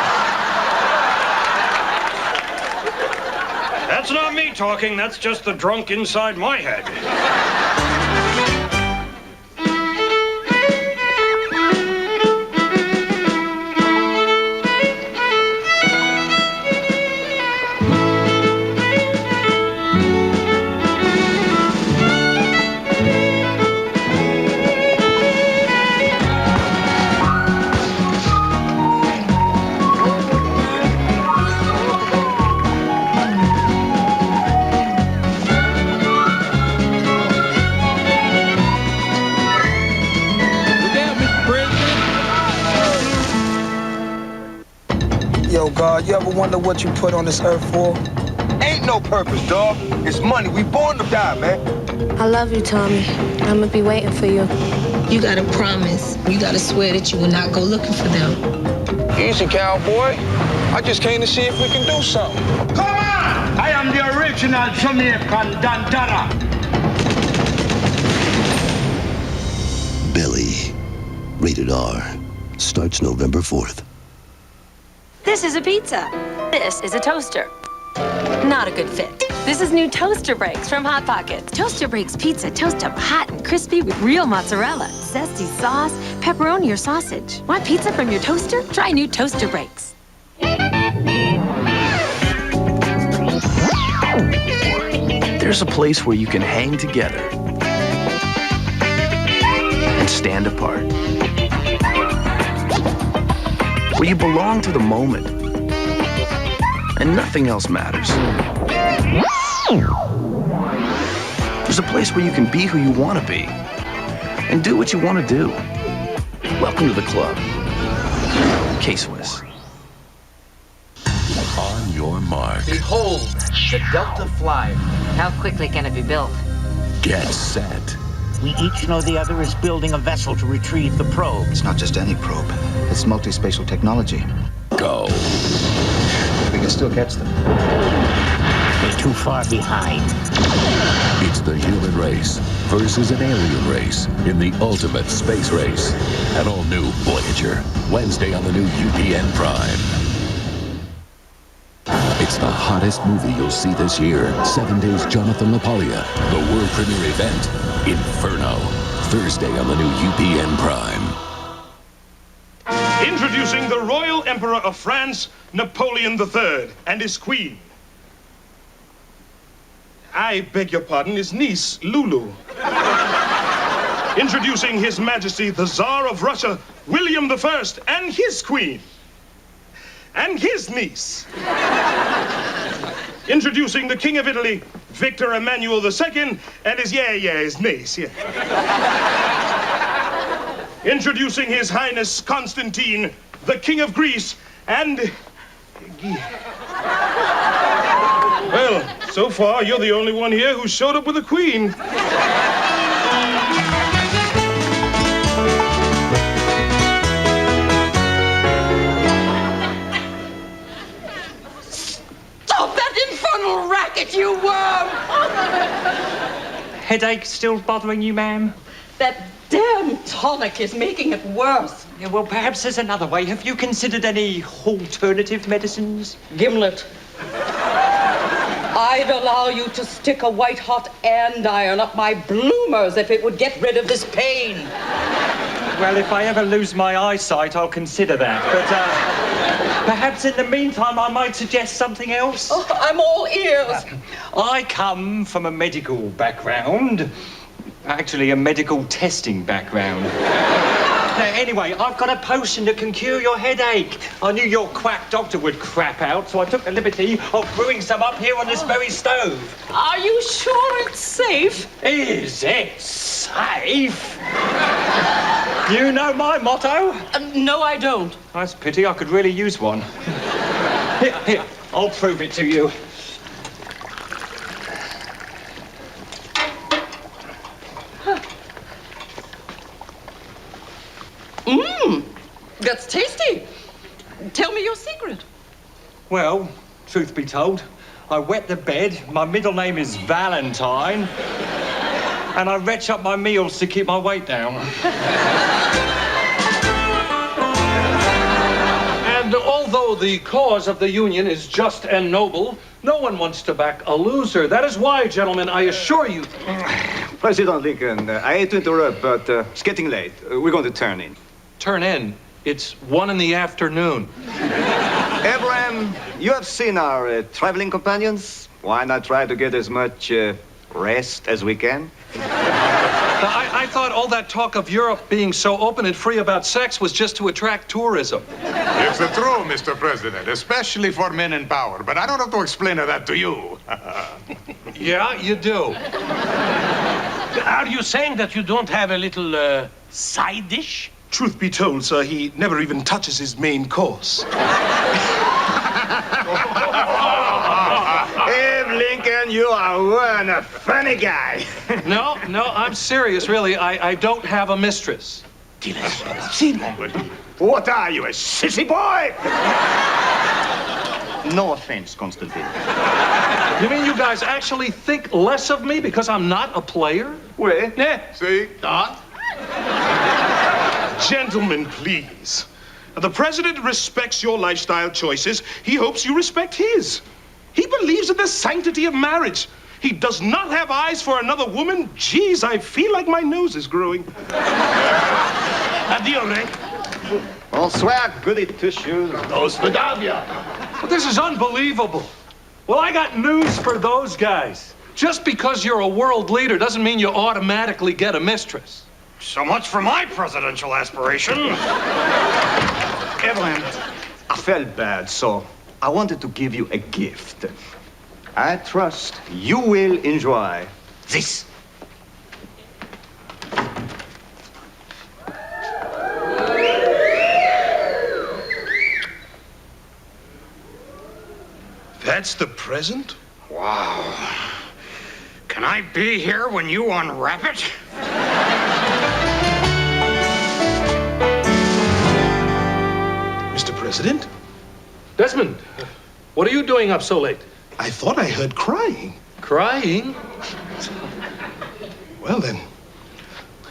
Speaker 4: That's not me talking, that's just the drunk inside my head.
Speaker 10: Yo, God, you ever wonder what you put on this earth for?
Speaker 13: Ain't no purpose, dog. It's money. We born to die, man.
Speaker 15: I love you, Tommy. I'm gonna be waiting for you.
Speaker 23: You gotta promise. You gotta swear that you will not go looking for them.
Speaker 13: Easy, cowboy. I just came to see if we can do something.
Speaker 28: Come on! I am the original Jamaican Dandana.
Speaker 25: Billy. Rated R. Starts November 4th.
Speaker 20: This is a pizza. This is a toaster. Not a good fit. This is new Toaster Breaks from Hot Pockets. Toaster Breaks pizza toast up hot and crispy with real mozzarella, zesty sauce, pepperoni, or sausage. Want pizza from your toaster? Try new Toaster Breaks.
Speaker 29: There's a place where you can hang together and stand apart. Where you belong to the moment and nothing else matters. There's a place where you can be who you want to be and do what you want to do. Welcome to the club. K-Swiss.
Speaker 30: On your mark.
Speaker 31: Behold, the Delta Flyer.
Speaker 32: How quickly can it be built?
Speaker 30: Get set.
Speaker 33: We each know the other is building a vessel to retrieve the probe.
Speaker 34: It's not just any probe. It's multi-spatial technology.
Speaker 30: Go.
Speaker 34: We can still catch them.
Speaker 33: We're too far behind.
Speaker 30: It's the human race versus an alien race in the ultimate space race. An all-new Voyager. Wednesday on the new UPN Prime. It's the hottest movie you'll see this year. 7 Days Jonathan LaPaglia. The world premiere event, Inferno. Thursday on the new UPN Prime.
Speaker 6: Introducing the Royal Emperor of France, Napoleon III, and his queen. I beg your pardon, his niece, Lulu. Introducing His Majesty, the Tsar of Russia, William I, and his queen. And his niece. Introducing the King of Italy, Victor Emmanuel II, and his niece, yeah. Introducing His Highness Constantine, the King of Greece, and... Well, so far, you're the only one here who showed up with a queen.
Speaker 1: Stop that infernal racket, you worm!
Speaker 33: Headache still bothering you, ma'am?
Speaker 1: That damn tonic is making it worse.
Speaker 33: Yeah, well, perhaps there's another way. Have you considered any alternative medicines?
Speaker 1: Gimlet. I'd allow you to stick a white-hot andiron up my bloomers if it would get rid of this pain.
Speaker 33: Well, if I ever lose my eyesight, I'll consider that. But, perhaps in the meantime, I might suggest something else.
Speaker 1: Oh, I'm all ears.
Speaker 33: I come from a medical background. Actually, a medical testing background. Now, anyway, I've got a potion that can cure your headache. I knew your quack doctor would crap out, so I took the liberty of brewing some up here on this very stove.
Speaker 1: Are you sure it's safe?
Speaker 33: Is it safe? You know my motto?
Speaker 1: No, I don't.
Speaker 33: That's a pity. I could really use one. Here, I'll prove it to you.
Speaker 1: That's tasty. Tell me your secret.
Speaker 33: Well, truth be told, I wet the bed. My middle name is Valentine. And I retch up my meals to keep my weight down.
Speaker 18: And although the cause of the Union is just and noble, no one wants to back a loser. That is why, gentlemen, I assure you...
Speaker 5: President Lincoln, I hate to interrupt, but it's getting late. We're going to turn in.
Speaker 18: Turn in? It's 1 in the afternoon.
Speaker 5: Abraham, you have seen our traveling companions. Why not try to get as much rest as we can?
Speaker 18: I thought all that talk of Europe being so open and free about sex was just to attract tourism.
Speaker 7: It's true, Mr. President, especially for men in power. But I don't have to explain that to you.
Speaker 18: Yeah, you do.
Speaker 8: Are you saying that you don't have a little side dish?
Speaker 6: Truth be told, sir, he never even touches his main course.
Speaker 5: Abe Lincoln, you are one funny guy.
Speaker 18: No, I'm serious, really. I don't have a mistress.
Speaker 5: What are you, a sissy boy? No offense, Constantine.
Speaker 18: You mean you guys actually think less of me because I'm not a player?
Speaker 5: Oui.
Speaker 18: Yeah.
Speaker 7: See? Not?
Speaker 6: Gentlemen, please. The president respects your lifestyle choices. He hopes you respect his. He believes in the sanctity of marriage. He does not have eyes for another woman. Geez, I feel like my nose is growing.
Speaker 8: Adieu, Ray.
Speaker 5: Bonsoir, goody two-shoes.
Speaker 18: But this is unbelievable. Well, I got news for those guys. Just because you're a world leader doesn't mean you automatically get a mistress.
Speaker 4: So much for my presidential aspiration.
Speaker 5: Evelyn, I felt bad, so I wanted to give you a gift. I trust you will enjoy this.
Speaker 6: That's the present?
Speaker 4: Wow. Can I be here when you unwrap it?
Speaker 6: Mr. President?
Speaker 18: Desmond, what are you doing up so late?
Speaker 6: I thought I heard crying.
Speaker 18: Crying?
Speaker 6: Well then,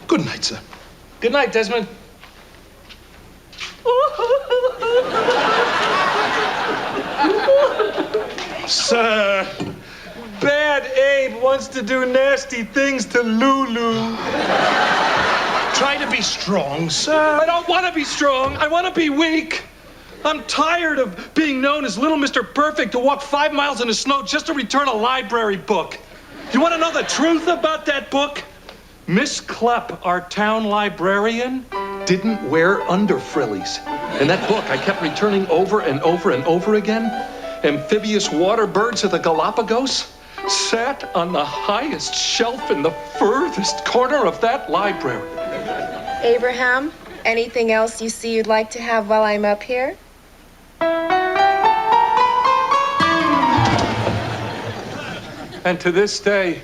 Speaker 6: good night, sir.
Speaker 18: Good night, Desmond.
Speaker 6: Sir.
Speaker 18: Bad Abe wants to do nasty things to Lulu.
Speaker 6: Try to be strong, sir.
Speaker 18: I don't want to be strong. I want to be weak. I'm tired of being known as Little Mr. Perfect to walk 5 miles in the snow just to return a library book. You want to know the truth about that book? Miss Klepp, our town librarian, didn't wear underfrillies. And that book I kept returning over and over and over again, Amphibious Water Birds of the Galapagos, sat on the highest shelf in the furthest corner of that library.
Speaker 15: Abraham, anything else you see you'd like to have while I'm up here?
Speaker 18: And to this day,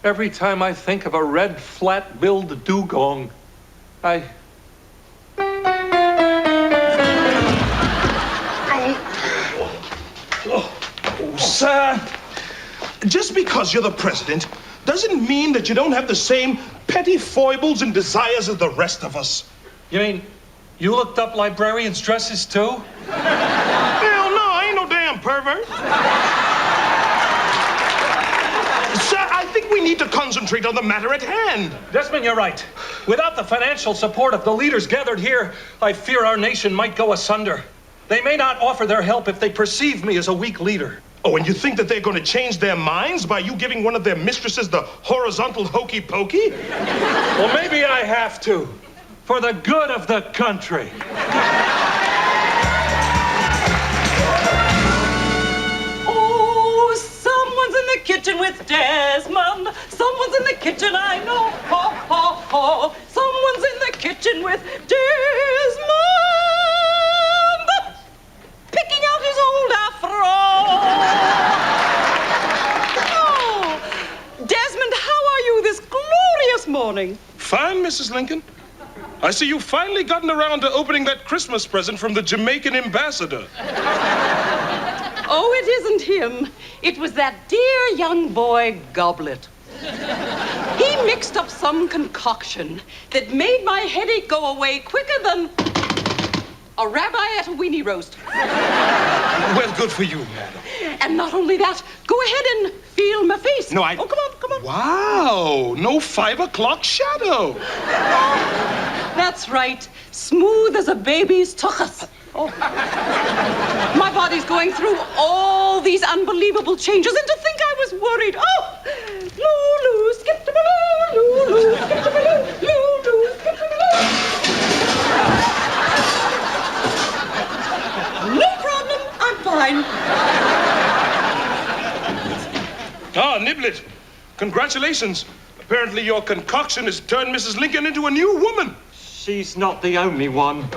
Speaker 18: every time I think of a red, flat-billed dugong,
Speaker 6: Sir, just because you're the president doesn't mean that you don't have the same petty foibles and desires as the rest of us.
Speaker 18: You mean you looked up librarians' dresses too?
Speaker 6: Hell no, I ain't no damn pervert. Sir, I think we need to concentrate on the matter at hand.
Speaker 18: Desmond, you're right. Without the financial support of the leaders gathered here, I fear our nation might go asunder. They may not offer their help if they perceive me as a weak leader.
Speaker 6: Oh, and you think that they're going to change their minds by you giving one of their mistresses the horizontal hokey pokey?
Speaker 18: Well, maybe I have to, for the good of the country.
Speaker 1: Oh, someone's in the kitchen with Desmond. Someone's in the kitchen, I know. Ho, ho, ho. Someone's in the kitchen with Desmond. Picking out his old afro. Oh, Desmond, how are you this glorious morning?
Speaker 6: Fine, Mrs. Lincoln. I see you've finally gotten around to opening that Christmas present from the Jamaican ambassador.
Speaker 1: Oh, it isn't him. It was that dear young boy, Goblet. He mixed up some concoction that made my headache go away quicker than a rabbi at a weenie roast.
Speaker 6: Well, good for you, madam.
Speaker 1: And not only that, go ahead and feel my face.
Speaker 6: No,
Speaker 1: Oh, come on, come on.
Speaker 6: Wow, no 5 o'clock shadow.
Speaker 1: That's right. Smooth as a baby's tuchus. Oh. My body's going through all these unbelievable changes, and to think I was worried. Oh, Lulu, skip to baloo, Lulu, skip to baloo, Lulu, skip to baloo. No problem, I'm fine.
Speaker 6: Ah, Niblet, congratulations. Apparently your concoction has turned Mrs. Lincoln into a new woman.
Speaker 33: She's not the only one.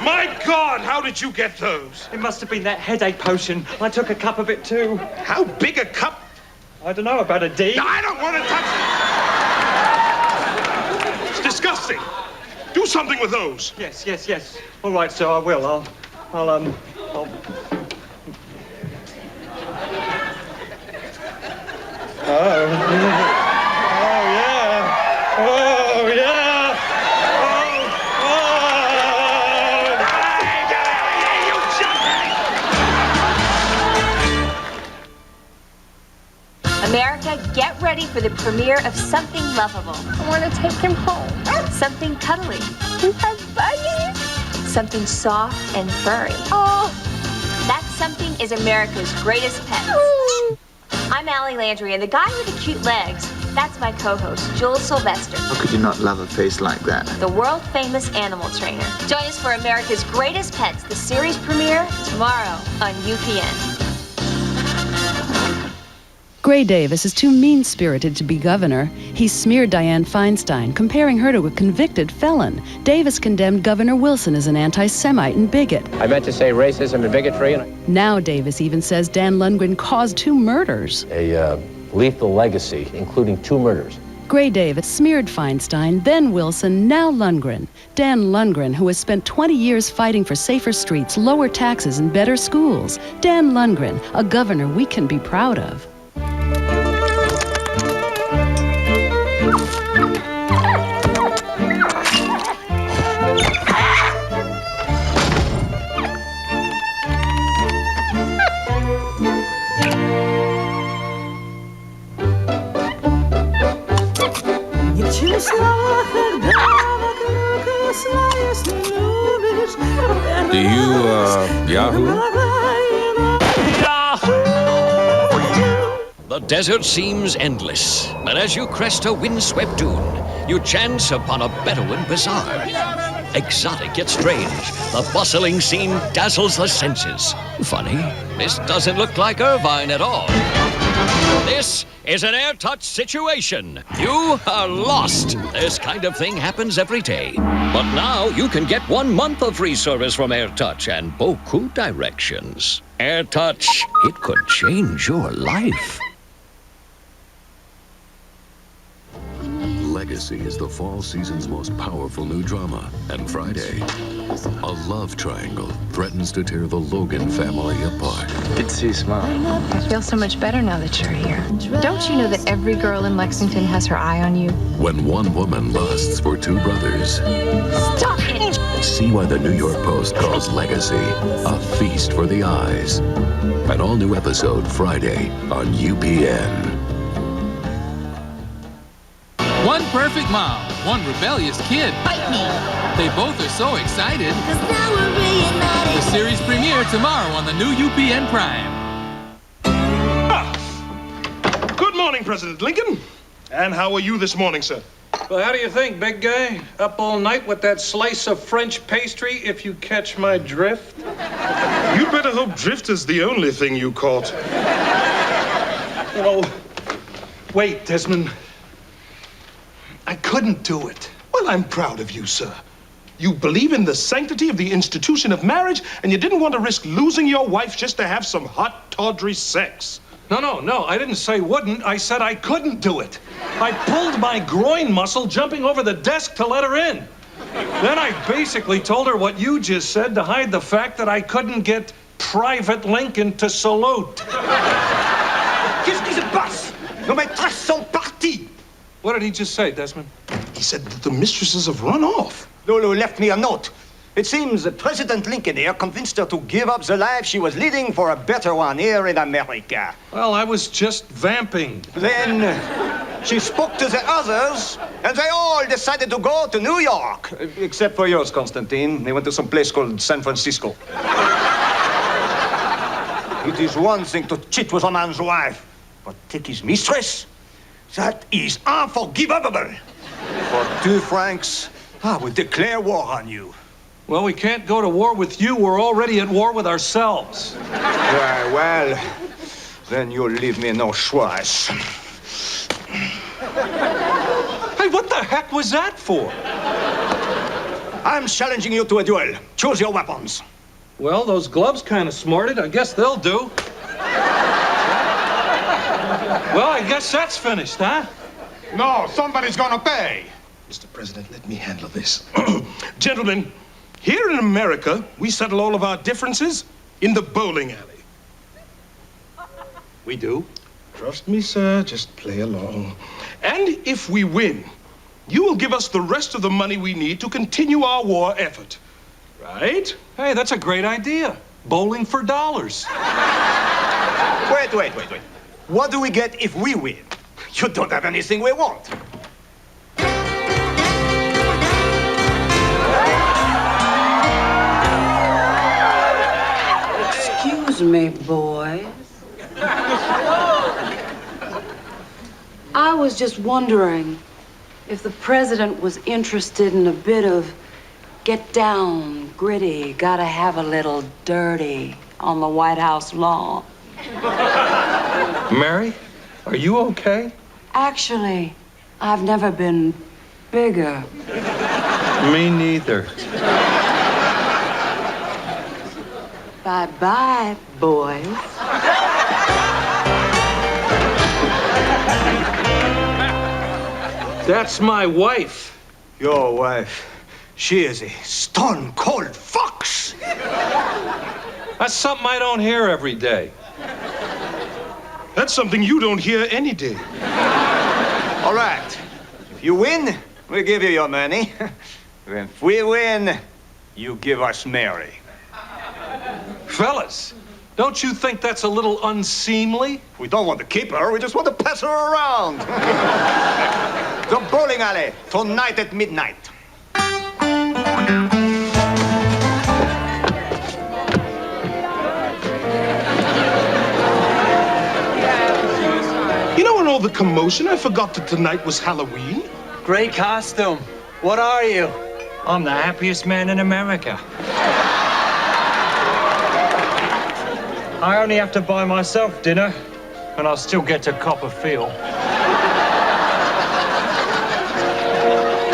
Speaker 6: My God, how did you get those?
Speaker 33: It must have been that headache potion. I took a cup of it too.
Speaker 6: How big a cup?
Speaker 33: I don't know, about a D.
Speaker 6: I don't want to touch it. It's disgusting. Do something with those.
Speaker 33: Yes, yes, yes. All right, so I will. I'll... Oh, yeah. Oh, yeah.
Speaker 2: America, get ready for the premiere of Something Lovable. I want to take him home. Something cuddly. He has bunnies. Something soft and furry. Oh, that something is America's greatest pet. I'm Allie Landry, and the guy with the cute legs, that's my co-host, Jules Sylvester,
Speaker 34: How could you not love a face like that?
Speaker 2: the world-famous animal trainer. Join us for America's Greatest Pets, the series premiere tomorrow on UPN.
Speaker 3: Gray Davis is too mean-spirited to be governor. He smeared Dianne Feinstein, comparing her to a convicted felon. Davis condemned Governor Wilson as an anti-Semite and bigot.
Speaker 9: I meant to say racism and bigotry.
Speaker 3: Now Davis even says Dan Lundgren caused 2 murders.
Speaker 9: A lethal legacy, including 2 murders.
Speaker 3: Gray Davis smeared Feinstein, then Wilson, now Lundgren. Dan Lundgren, who has spent 20 years fighting for safer streets, lower taxes, and better schools. Dan Lundgren, a governor we can be proud of.
Speaker 30: Do you, Yahoo?
Speaker 33: Yahoo!
Speaker 10: The desert seems endless, but as you crest a windswept dune, you chance upon a Bedouin bazaar. Exotic yet strange, the bustling scene dazzles the senses. Funny, this doesn't look like Irvine at all. This is an air-touch situation. You are lost. This kind of thing happens every day. But now you can get 1 month of free service from AirTouch and beaucoup directions. AirTouch, it could change your life.
Speaker 30: Legacy is the fall season's most powerful new drama. And Friday, a love triangle threatens to tear the Logan family apart.
Speaker 34: Good to see you smile.
Speaker 15: I feel so much better now that you're here. Don't you know that every girl in Lexington has her eye on you?
Speaker 30: When one woman lusts for 2 brothers.
Speaker 15: Stop it!
Speaker 30: See why the New York Post calls Legacy a feast for the eyes. An all-new episode Friday on UPN.
Speaker 11: One perfect mom, one rebellious kid.
Speaker 15: Bite me!
Speaker 11: They both are so excited. The series premiere tomorrow on the new UPN Prime.
Speaker 6: Good morning, President Lincoln. And how are you this morning, sir?
Speaker 18: Well, how do you think, big guy? Up all night with that slice of French pastry, if you catch my drift?
Speaker 6: You'd better hope drift is the only thing you caught.
Speaker 18: Oh, wait, Desmond. I couldn't do it.
Speaker 6: Well, I'm proud of you, sir. You believe in the sanctity of the institution of marriage, and you didn't want to risk losing your wife just to have some hot, tawdry sex.
Speaker 18: No, I didn't say wouldn't. I said I couldn't do it. I pulled my groin muscle jumping over the desk to let her in. Then I basically told her what you just said to hide the fact that I couldn't get Private Lincoln to salute.
Speaker 5: Qu'est-ce qui se passe? Nos maîtresses sont parties.
Speaker 18: What did he just say, Desmond?
Speaker 6: He said that the mistresses have run off.
Speaker 5: Lulu left me a note. It seems that President Lincoln here convinced her to give up the life she was leading for a better one here in America.
Speaker 18: Well, I was just vamping.
Speaker 5: Then she spoke to the others, and they all decided to go to New York. Except for yours, Constantine. They went to some place called San Francisco. It is one thing to cheat with a man's wife, but take his mistress? That is unforgivable. For 2 francs, I will declare war on you.
Speaker 18: Well, we can't go to war with you. We're already at war with ourselves.
Speaker 5: Very well. Then you'll leave me no choice.
Speaker 18: Hey, what the heck was that for?
Speaker 5: I'm challenging you to a duel. Choose your weapons.
Speaker 18: Well, those gloves kind of smarted. I guess they'll do. Well, I guess that's finished, huh?
Speaker 7: No, somebody's gonna pay.
Speaker 6: Mr. President, let me handle this. Gentlemen, here in America, we settle all of our differences in the bowling alley.
Speaker 18: We do?
Speaker 6: Trust me, sir. Just play along. And if we win, you will give us the rest of the money we need to continue our war effort. Right?
Speaker 18: Hey, that's a great idea. Bowling for dollars.
Speaker 5: Wait. What do we get if we win? You don't have anything we want.
Speaker 1: Excuse me, boys. I was just wondering if the president was interested in a bit of get down, gritty, gotta have a little dirty on the White House lawn.
Speaker 18: Mary, are you okay?
Speaker 1: Actually, I've never been bigger.
Speaker 18: Me neither.
Speaker 1: Bye-bye, boys.
Speaker 18: That's my wife.
Speaker 5: Your wife. She is a stone-cold fox.
Speaker 18: That's something I don't hear every day.
Speaker 6: That's something you don't hear any day.
Speaker 5: All right. If you win, we give you your money. If we win, you give us Mary.
Speaker 18: Fellas, don't you think that's a little unseemly?
Speaker 5: We don't want to keep her. We just want to pass her around. The bowling alley, tonight at midnight.
Speaker 6: commotion? I forgot that tonight was Halloween.
Speaker 33: Great costume. What are you? I'm the happiest man in America. I only have to buy myself dinner, and I'll still get to cop a feel.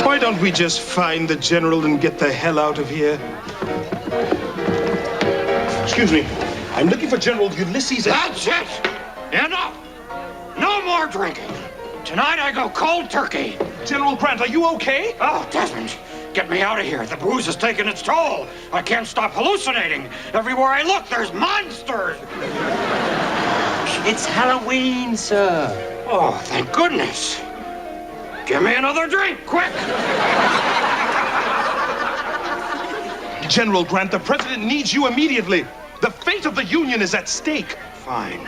Speaker 6: Why don't we just find the general and get the hell out of here? Excuse me. I'm looking for General Ulysses.
Speaker 4: That's it! Enough! No more drinking. Tonight I go cold turkey.
Speaker 6: General Grant, are you okay?
Speaker 4: Oh, Desmond, get me out of here. The booze has taken its toll. I can't stop hallucinating. Everywhere I look, there's monsters.
Speaker 33: It's Halloween, sir.
Speaker 4: Oh, thank goodness. Give me another drink, quick!
Speaker 6: General Grant, the president needs you immediately. The fate of the Union is at stake.
Speaker 4: Fine.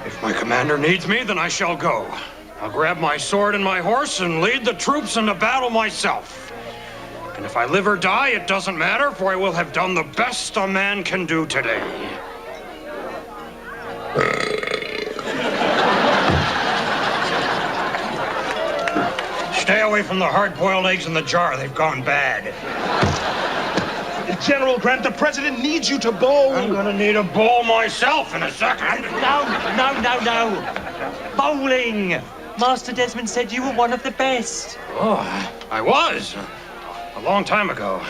Speaker 4: If my commander needs me, then I shall go. I'll grab my sword and my horse and lead the troops into battle myself. And if I live or die, it doesn't matter, for I will have done the best a man can do today. Stay away from the hard-boiled eggs in the jar. They've gone bad.
Speaker 6: General Grant, the president needs you to bowl.
Speaker 4: I'm gonna need a bowl myself in a second.
Speaker 33: No. Bowling. Master Desmond said you were one of the best.
Speaker 4: Oh, I was. A long time ago.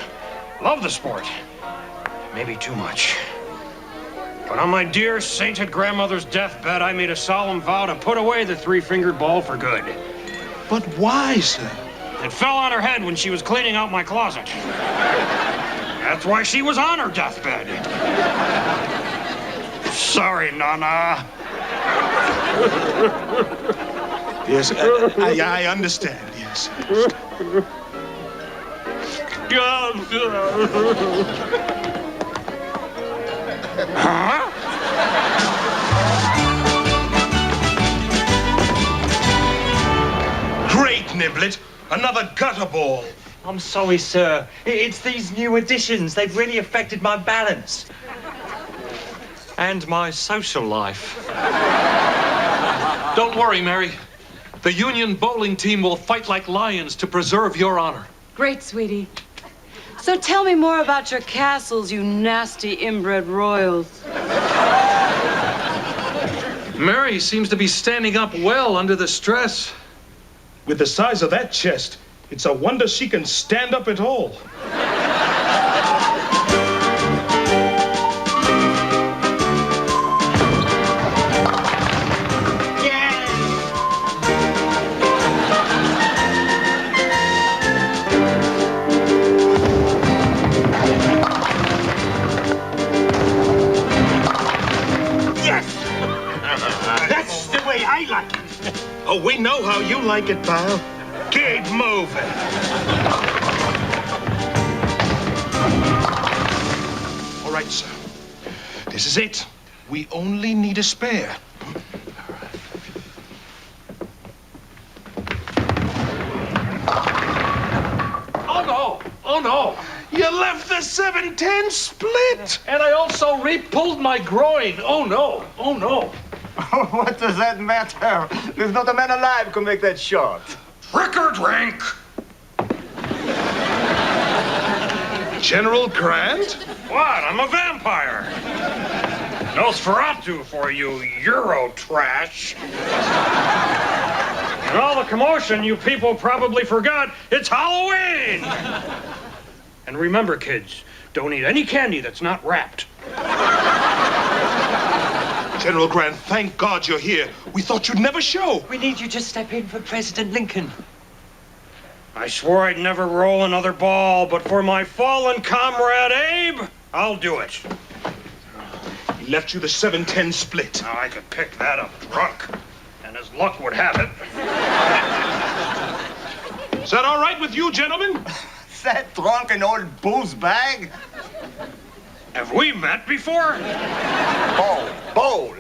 Speaker 4: Love the sport. Maybe too much. But on my dear sainted grandmother's deathbed, I made a solemn vow to put away the three-fingered ball for good.
Speaker 6: But why, sir?
Speaker 4: It fell on her head when she was cleaning out my closet. That's why she was on her deathbed. Sorry, Nana.
Speaker 6: Yes, I understand, yes.
Speaker 4: Huh?
Speaker 6: Great, Niblet. Another gutter ball.
Speaker 33: I'm sorry, sir. It's these new additions. They've really affected my balance. And my social life.
Speaker 18: Don't worry, Mary. The Union bowling team will fight like lions to preserve your honor.
Speaker 1: Great, sweetie. So tell me more about your castles, you nasty inbred royals.
Speaker 18: Mary seems to be standing up well under the stress.
Speaker 6: With the size of that chest, it's a wonder she can stand up at all.
Speaker 5: I like it.
Speaker 6: Oh, we know how you like it, pal.
Speaker 5: Keep moving.
Speaker 6: All right, sir. This is it. We only need a spare.
Speaker 18: Oh, no.
Speaker 6: You left the 7-10 split.
Speaker 18: And I also re-pulled my groin. Oh, no.
Speaker 5: What does that matter? There's not a man alive can make that shot.
Speaker 4: Trick or drink.
Speaker 6: General Grant?
Speaker 4: What? I'm a vampire. Nosferatu for you, Euro trash. In all the commotion, you people probably forgot it's Halloween. And remember, kids, don't eat any candy that's not wrapped.
Speaker 6: General Grant, thank God you're here. We thought you'd never show.
Speaker 33: We need you to step in for President Lincoln.
Speaker 4: I swore I'd never roll another ball, but for my fallen comrade Abe, I'll do it.
Speaker 6: He left you the 7-10 split.
Speaker 4: Now, I could pick that up drunk, and as luck would have it.
Speaker 6: Is that all right with you, gentlemen?
Speaker 5: That drunk and old booze bag?
Speaker 4: Have we met before?
Speaker 5: Bowl.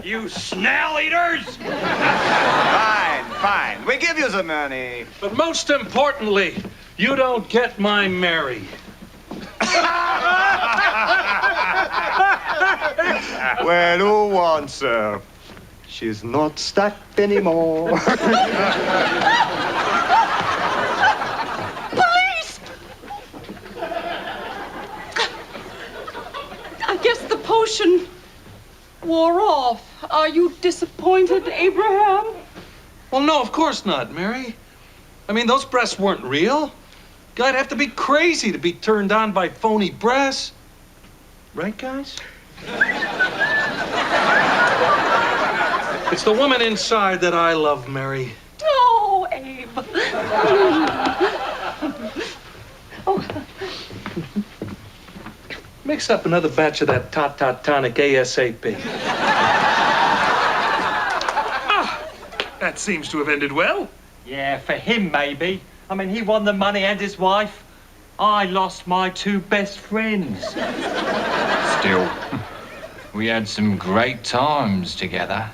Speaker 4: You snail eaters!
Speaker 5: Fine, fine. We give you the money.
Speaker 18: But most importantly, you don't get my Mary.
Speaker 5: Well, who wants her? She's not stacked anymore.
Speaker 1: Police! I guess the potion wore off. Are you disappointed, Abraham?
Speaker 18: Well, no, of course not, Mary. I mean, those breasts weren't real. Guy'd have to be crazy to be turned on by phony breasts. Right, guys? It's the woman inside that I love, Mary.
Speaker 1: Oh, Abe.
Speaker 18: Mix up another batch of that tonic ASAP.
Speaker 8: That seems to have ended well.
Speaker 33: Yeah, for him, maybe. I mean, he won the money and his wife. I lost my two best friends.
Speaker 31: Still, we had some great times together.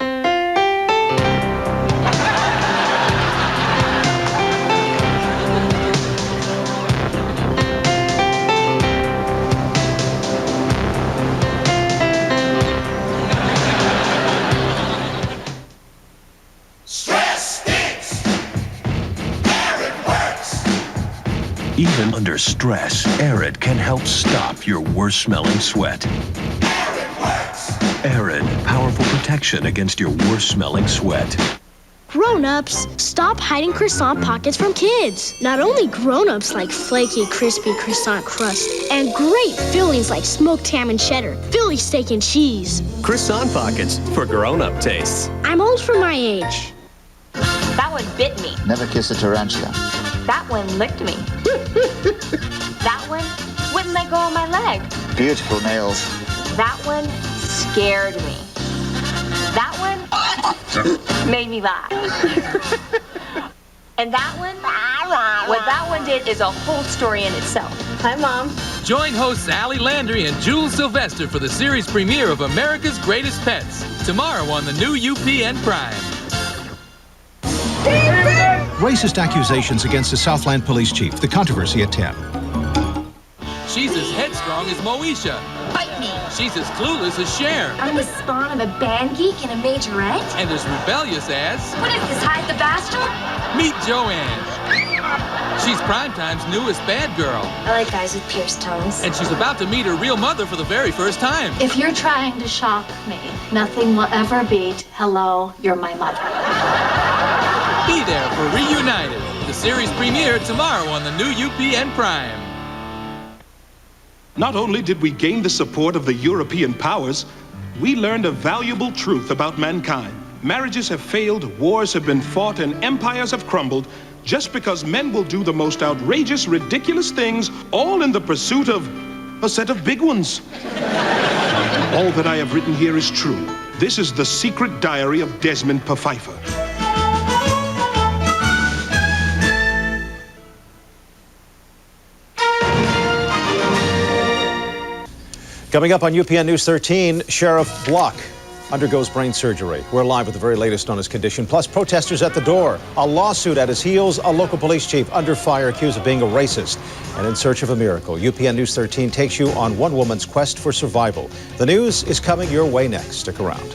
Speaker 12: Even under stress, Arid can help stop your worst-smelling sweat. Arid, powerful protection against your worst-smelling sweat.
Speaker 13: Grown-ups, stop hiding croissant pockets from kids. Not only grown-ups like flaky, crispy croissant crust and great fillings like smoked ham and cheddar, Philly steak and cheese.
Speaker 14: Croissant pockets for grown-up tastes.
Speaker 13: I'm old for my age.
Speaker 2: That one bit me.
Speaker 34: Never kiss a tarantula.
Speaker 2: That one licked me. That one wouldn't let go of my leg.
Speaker 34: Beautiful nails.
Speaker 2: That one scared me. That one made me laugh. And that one, what that one did is a whole story in itself. Hi, Mom.
Speaker 11: Join hosts Allie Landry and Jules Sylvester for the series premiere of America's Greatest Pets, tomorrow on the new UPN Prime.
Speaker 16: Racist accusations against the Southland police chief. The controversy at 10.
Speaker 11: She's as headstrong as Moesha.
Speaker 13: Bite me.
Speaker 11: She's as clueless as Cher.
Speaker 13: I'm the spawn of a band geek and a majorette.
Speaker 11: And as rebellious as...
Speaker 13: What is this, Hyde the Bastard?
Speaker 11: Meet Joanne. She's Primetime's newest bad girl.
Speaker 13: I like guys with pierced tongues.
Speaker 11: And she's about to meet her real mother for the very first time.
Speaker 13: If you're trying to shock me, nothing will ever beat, hello, you're my mother.
Speaker 11: Be there for Reunited, the series premiere tomorrow on the new UPN Prime.
Speaker 6: Not only did we gain the support of the European powers, we learned a valuable truth about mankind. Marriages have failed, wars have been fought, and empires have crumbled just because men will do the most outrageous, ridiculous things, all in the pursuit of a set of big ones. All that I have written here is true. This is the secret diary of Desmond Pfeiffer.
Speaker 17: Coming up on UPN News 13, Sheriff Block undergoes brain surgery. We're live with the very latest on his condition, plus protesters at the door. A lawsuit at his heels, a local police chief under fire accused of being a racist. And in search of a miracle, UPN News 13 takes you on one woman's quest for survival. The news is coming your way next. Stick around.